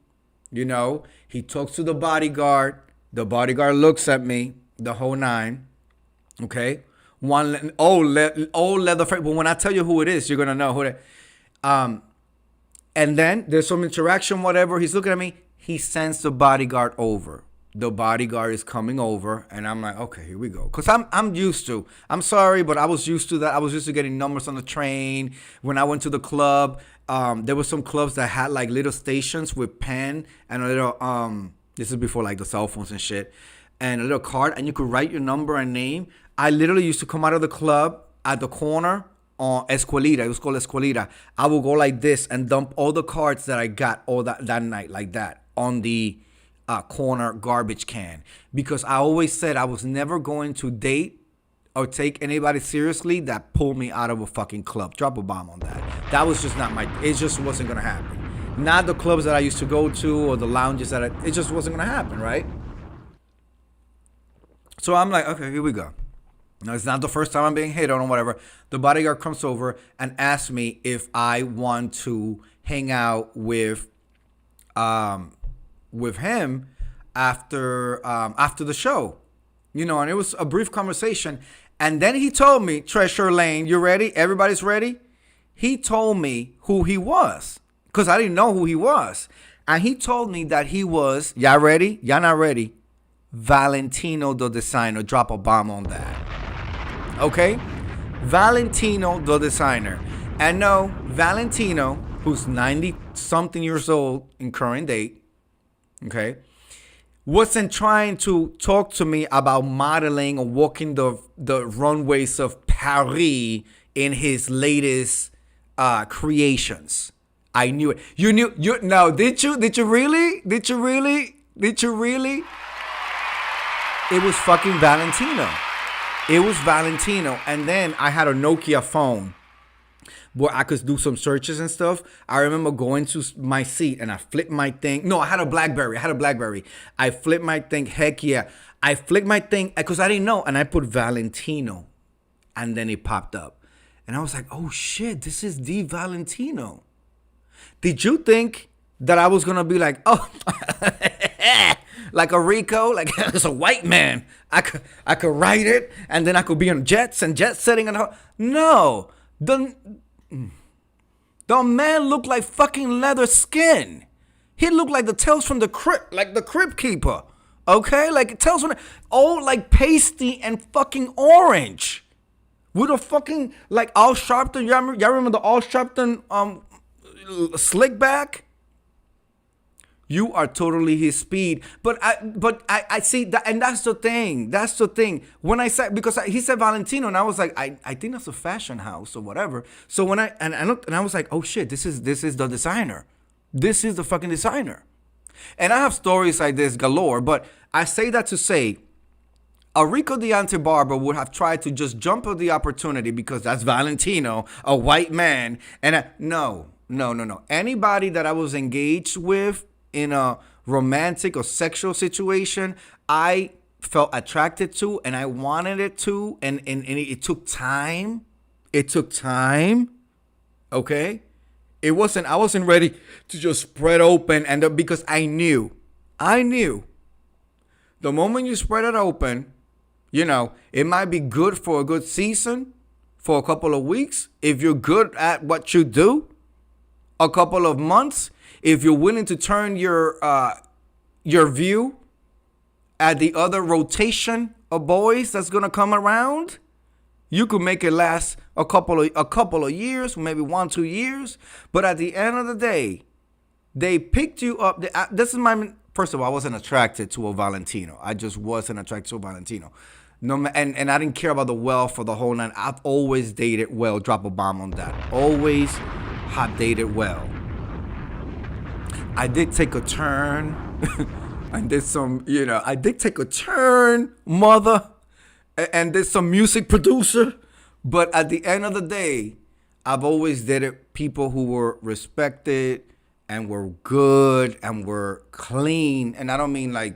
S1: He talks to the bodyguard. The bodyguard looks at me, the whole nine. Okay? Old leather face. But when I tell you who it is, you're going to know who it is. And then there's some interaction, whatever. He's looking at me. He sends the bodyguard over. The bodyguard is coming over, and I'm like, okay, here we go. Because I'm used to. I'm sorry, but I was used to that. I was used to getting numbers on the train. When I went to the club, there were some clubs that had like little stations with pen and a little, this is before like the cell phones and shit, and a little card, and you could write your number and name. I literally used to come out of the club at the corner on Escuelita. It was called Escuelita. I would go like this and dump all the cards that I got all that night like that on the corner garbage can, because I always said I was never going to date or take anybody seriously that pulled me out of a fucking club. Drop a bomb on that. That was just not it just wasn't going to happen. Not the clubs that I used to go to or the lounges it just wasn't going to happen, right? So I'm like, okay, here we go. Now, it's not the first time I'm being hit on or whatever. The bodyguard comes over and asks me if I want to hang out with him after the show, and it was a brief conversation. And then he told me, Treasure Lane, you ready? Everybody's ready? He told me who he was, because I didn't know who he was. And he told me that he was, y'all ready? Y'all not ready? Valentino the designer. Drop a bomb on that. Okay? Valentino the designer. And no, Valentino, who's 90-something years old in current date, okay, wasn't trying to talk to me about modeling or walking the runways of Paris in his latest creations. I knew it. You no, did you really? It was fucking Valentino. It was Valentino. And then I had a Nokia phone where I could do some searches and stuff. I remember going to my seat and I flipped my thing. No, I had a BlackBerry. I flipped my thing. Heck yeah. I flipped my thing because I didn't know. And I put Valentino. And then it popped up. And I was like, oh shit, this is the Valentino. Did you think that I was going to be like, oh, like a Rico, like it's a white man. I could write it and then I could be on jets and jet setting and all. No. The man looked like fucking leather skin. He looked like the Tales from the Crypt, like the Crypt Keeper. Okay? Like Tales from the... all like pasty and fucking orange. With a fucking, like Al Sharpton. Y'all remember the Al Sharpton slick back? You are totally his speed. But I see that, and that's the thing. That's the thing. When I said, because he said Valentino, and I was like, I think that's a fashion house or whatever. So when I looked, and I was like, oh shit, this is the designer. This is the fucking designer. And I have stories like this galore, but I say that to say, a Rico Deante barber would have tried to just jump at the opportunity because that's Valentino, a white man. And no. Anybody that I was engaged with in a romantic or sexual situation, I felt attracted to and I wanted it to, and it took time. It took time. Okay? I wasn't ready to just spread open because I knew the moment you spread it open, it might be good for a good season, for a couple of weeks. If you're good at what you do, a couple of months. If you're willing to turn your view at the other rotation of boys that's gonna come around, you could make it last a couple of years, maybe 1-2 years. But at the end of the day, they picked you up. First of all, I wasn't attracted to a Valentino. I just wasn't attracted to a Valentino. No, and I didn't care about the wealth for the whole nine. I've always dated well. Drop a bomb on that. Always have dated well. I did take a turn. I did take a turn, mother, and did some music producer. But at the end of the day, I've always dated people who were respected and were good and were clean. And I don't mean I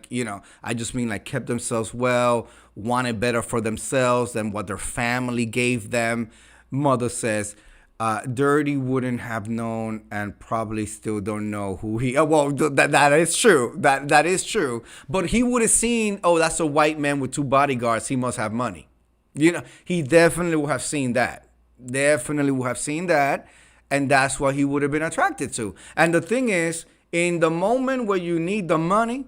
S1: just mean kept themselves well, wanted better for themselves than what their family gave them. Mother says, Dirty wouldn't have known and probably still don't know who he. Well, that is true. That is true. But he would have seen, that's a white man with 2 bodyguards. He must have money. He definitely would have seen that. And that's what he would have been attracted to. And the thing is, in the moment where you need the money,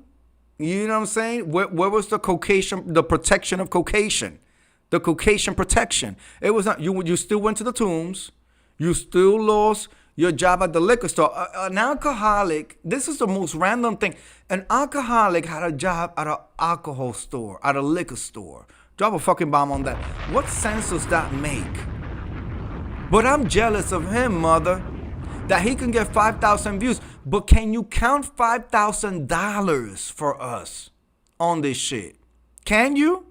S1: you know what I'm saying? Where was the protection of Caucasian? The Caucasian protection. It was not, you still went to the tombs. You still lost your job at the liquor store. An alcoholic, this is the most random thing. An alcoholic had a job at an alcohol store, at a liquor store. Drop a fucking bomb on that. What sense does that make? But I'm jealous of him, mother, that he can get 5,000 views. But can you count $5,000 for us on this shit? Can you?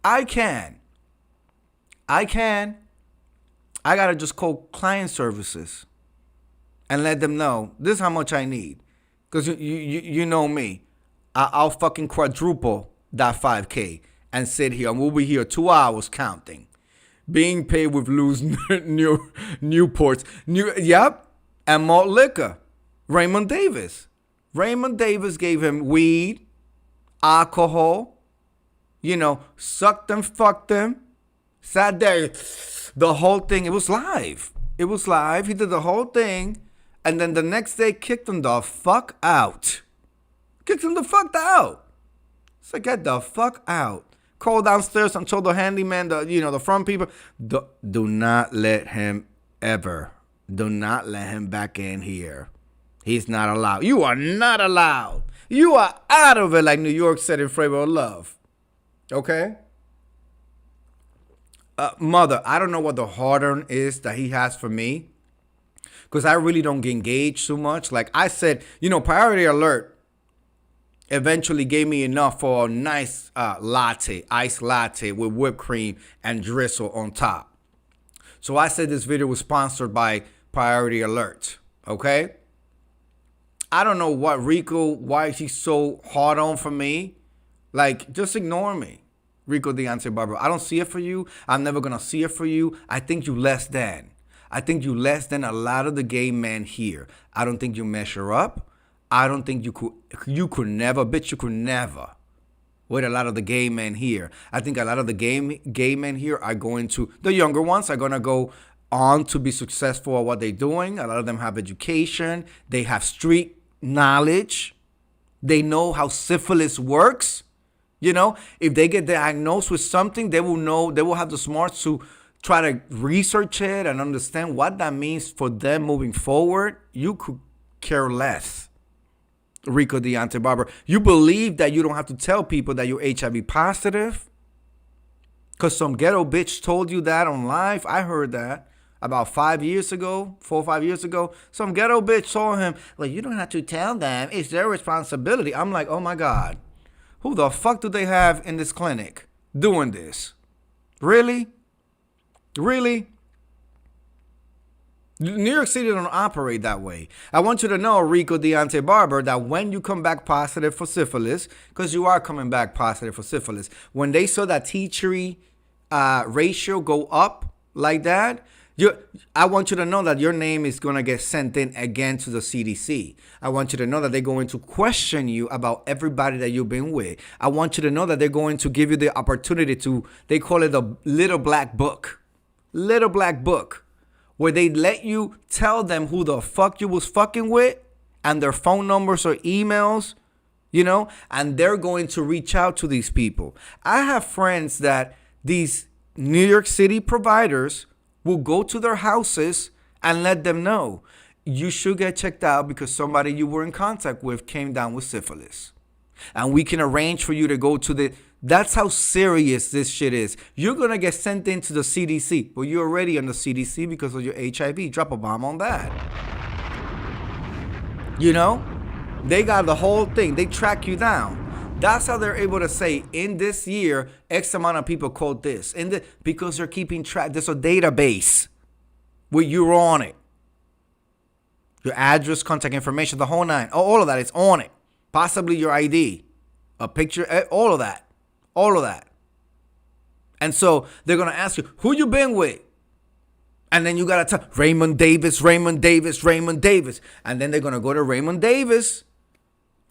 S1: I can. I gotta just call client services and let them know this is how much I need. Because you know me. I'll fucking quadruple that 5K and sit here. And we'll be here 2 hours counting. Being paid with loose Newports. Yep. And malt liquor. Raymond Davis gave him weed, alcohol, sucked them, fucked them, sat there. The whole thing, it was live. He did the whole thing. And then the next day, kicked him the fuck out. So get the fuck out. Called downstairs and told the handyman, the front people, do not let him back in here. He's not allowed. You are not allowed. You are out of it, like New York said in Flavor of Love. Okay? Mother, I don't know what the hard-earn is that he has for me, because I really don't get engaged too much. Like I said, Priority Alert eventually gave me enough for a nice iced latte with whipped cream and drizzle on top. So I said this video was sponsored by Priority Alert, okay? I don't know why he's so hard on for me. Just ignore me. Rico Deontay Barber. I don't see it for you. I'm never going to see it for you. I think you less than. I think you less than a lot of the gay men here. I don't think you measure up. I don't think you could never with a lot of the gay men here. I think a lot of the gay men here are going to, the younger ones are going to go on to be successful at what they're doing. A lot of them have education. They have street knowledge. They know how syphilis works. If they get diagnosed with something, they will know, they will have the smarts to try to research it and understand what that means for them moving forward. You could care less. Rico Deontay Barber. You believe that you don't have to tell people that you're HIV positive? Because some ghetto bitch told you that on live. I heard that about 4 or 5 years ago. Some ghetto bitch told him, you don't have to tell them. It's their responsibility. I'm like, oh my God. Who the fuck do they have in this clinic doing this? Really? New York City don't operate that way. I want you to know, Rico Deontay Barber, that when you come back positive for syphilis, because you are coming back positive for syphilis, when they saw that T3 ratio go up like that, I want you to know that your name is going to get sent in again to the CDC. I want you to know that they're going to question you about everybody that you've been with. I want you to know that they're going to give you the opportunity to, they call it the little black book. Little black book. Where they let you tell them who the fuck you was fucking with and their phone numbers or emails, and they're going to reach out to these people. I have friends that these New York City providers will go to their houses and let them know you should get checked out because somebody you were in contact with came down with syphilis. And we can arrange for you to go to that's how serious this shit is. You're going to get sent into the CDC. Well, you're already on the CDC because of your HIV. Drop a bomb on that. They got the whole thing. They track you down. That's how they're able to say, in this year, X amount of people caught this. Because they're keeping track. There's a database where you're on it. Your address, contact information, the whole nine. All of that is on it. Possibly your ID. A picture, all of that. All of that. And so they're going to ask you, who you been with? And then you got to tell Raymond Davis. And then they're going to go to Raymond Davis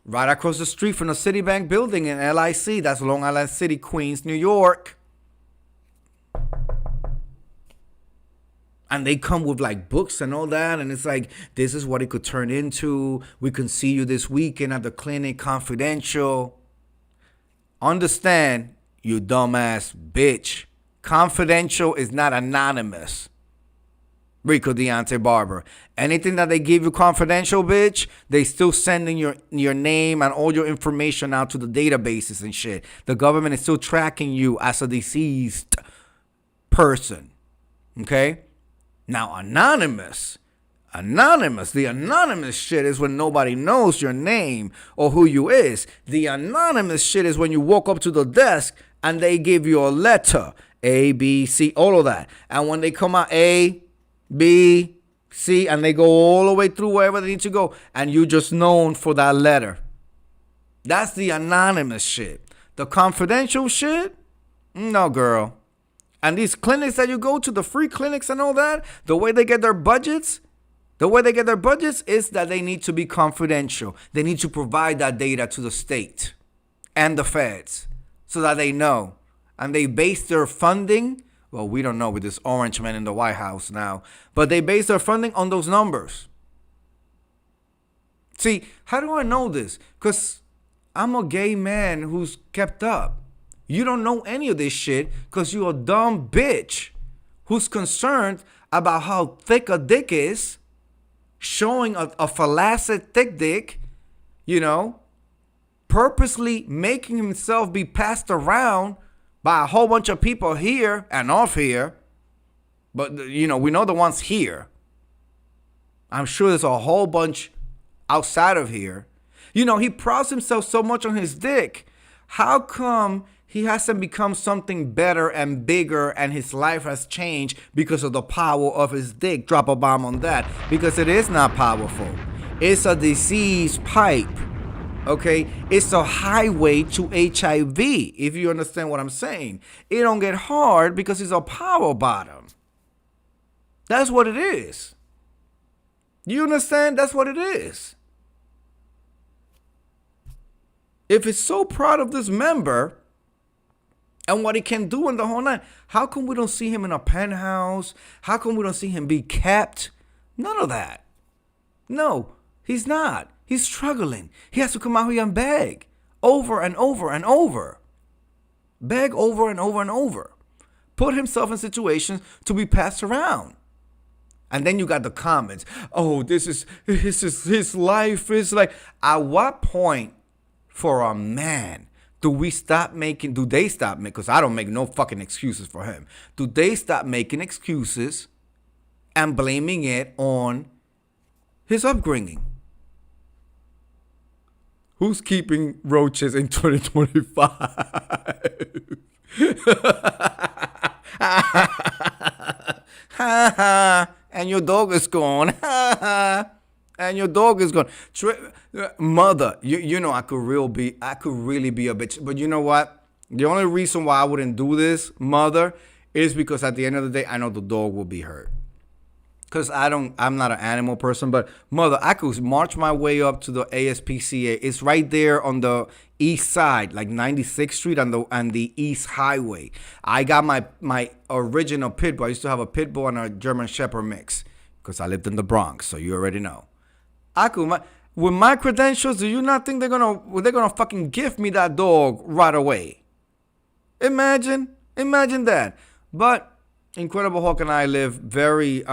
S1: right across the street from the Citibank building in LIC. That's Long Island City, Queens, New York. And they come with like books and all that. And it's like, this is what it could turn into. We can see you this weekend at the clinic, confidential. Understand, you dumbass bitch. Confidential is not anonymous. Rico Deontay Barber. Anything that they give you confidential, bitch, they still sending your name and all your information out to the databases and shit. The government is still tracking you as a deceased person. Okay? Now, anonymous. The anonymous shit is when nobody knows your name or who you is. The anonymous shit is when you walk up to the desk and they give you a letter. A, B, C, all of that. And when they come out A, B, C, and they go all the way through wherever they need to go, and you just known for that letter. That's the anonymous shit. The confidential shit? No, girl. And these clinics that you go to, the free clinics and all that, the way they get their budgets is that they need to be confidential. They need to provide that data to the state and the feds so that they know. And they base their funding, well, we don't know with this orange man in the White House now, but they base their funding on those numbers. See, how do I know this? Because I'm a gay man who's kept up. You don't know any of this shit because you're a dumb bitch who's concerned about how thick a dick is, showing a flaccid thick dick, purposely making himself be passed around by a whole bunch of people here and off here. But, we know the ones here. I'm sure there's a whole bunch outside of here. He prouds himself so much on his dick. How come he hasn't become something better and bigger and his life has changed because of the power of his dick? Drop a bomb on that. Because it is not powerful. It's a disease pipe. Okay? It's a highway to HIV, if you understand what I'm saying. It don't get hard because it's a power bottom. That's what it is. You understand? That's what it is. If it's so proud of this member and what he can do in the whole night, how come we don't see him in a penthouse? How come we don't see him be kept? None of that. No, he's not. He's struggling. He has to come out here and beg over and over and over. Beg over and over and over. Put himself in situations to be passed around. And then you got the comments. Oh, this is his life is like. At what point for a man do they stop making, because I don't make no fucking excuses for him. Do they stop making excuses and blaming it on his upbringing? Who's keeping roaches in 2025? And your dog is gone. And your dog is gone. Mother, you know I could really be a bitch. But you know what? The only reason why I wouldn't do this, mother, is because at the end of the day, I know the dog will be hurt. because I'm not an animal person, but mother, I could march my way up to the ASPCA. It's right there on the east side, like 96th Street on the East Highway. I got my original pit bull. I used to have a pit bull and a German Shepherd mix because I lived in the Bronx, so you already know. With my credentials, do you not think they're gonna fucking gift me that dog right away? Imagine that. But Incredible Hulk and I live very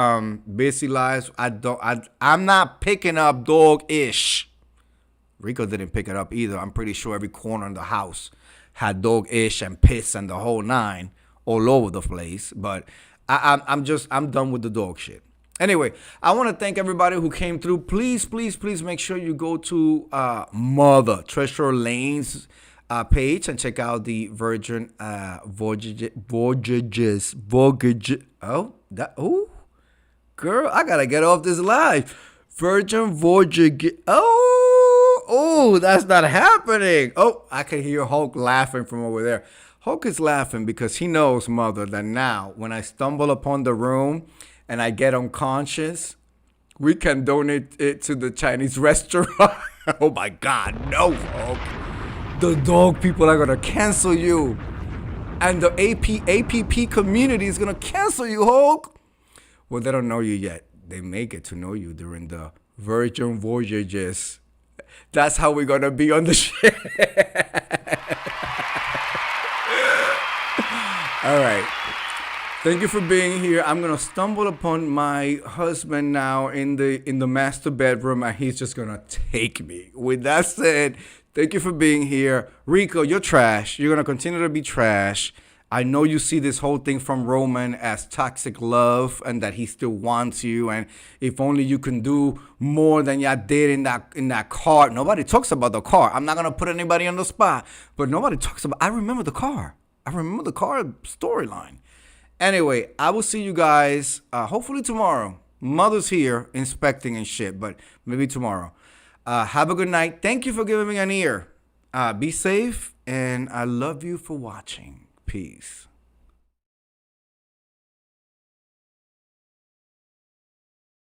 S1: busy lives. I'm not picking up dog-ish. Rico didn't pick it up either. I'm pretty sure every corner in the house had dog-ish and piss and the whole nine all over the place. But I'm done with the dog shit. Anyway, I want to thank everybody who came through. Please make sure you go to Mother Treasure Lane's page and check out the Virgin Voyages. Girl, I gotta get off this live. Virgin Voyages. Oh, that's not happening. Oh, I can hear Hulk laughing from over there. Hulk is laughing because he knows, Mother, that now when I stumble upon the room and I get unconscious, we can donate it to the Chinese restaurant. Oh my God, no, Hulk. The dog people are gonna cancel you. And the APP community is gonna cancel you, Hulk. Well, they don't know you yet. They may get to know you during the Virgin Voyages. That's how we're gonna be on the shit. All right. Thank you for being here. I'm gonna stumble upon my husband now in the master bedroom, and he's just gonna take me. With that said, thank you for being here. Rico, you're trash. You're gonna continue to be trash. I know you see this whole thing from Roman as toxic love and that he still wants you, and if only you can do more than y'all did in that car. Nobody talks about the car. I'm not gonna put anybody on the spot, but nobody talks about. I remember the car. I remember the car storyline. Anyway, I will see you guys hopefully tomorrow. Mother's here inspecting and shit, but maybe tomorrow. Have a good night. Thank you for giving me an ear. Be safe, and I love you for watching. Peace.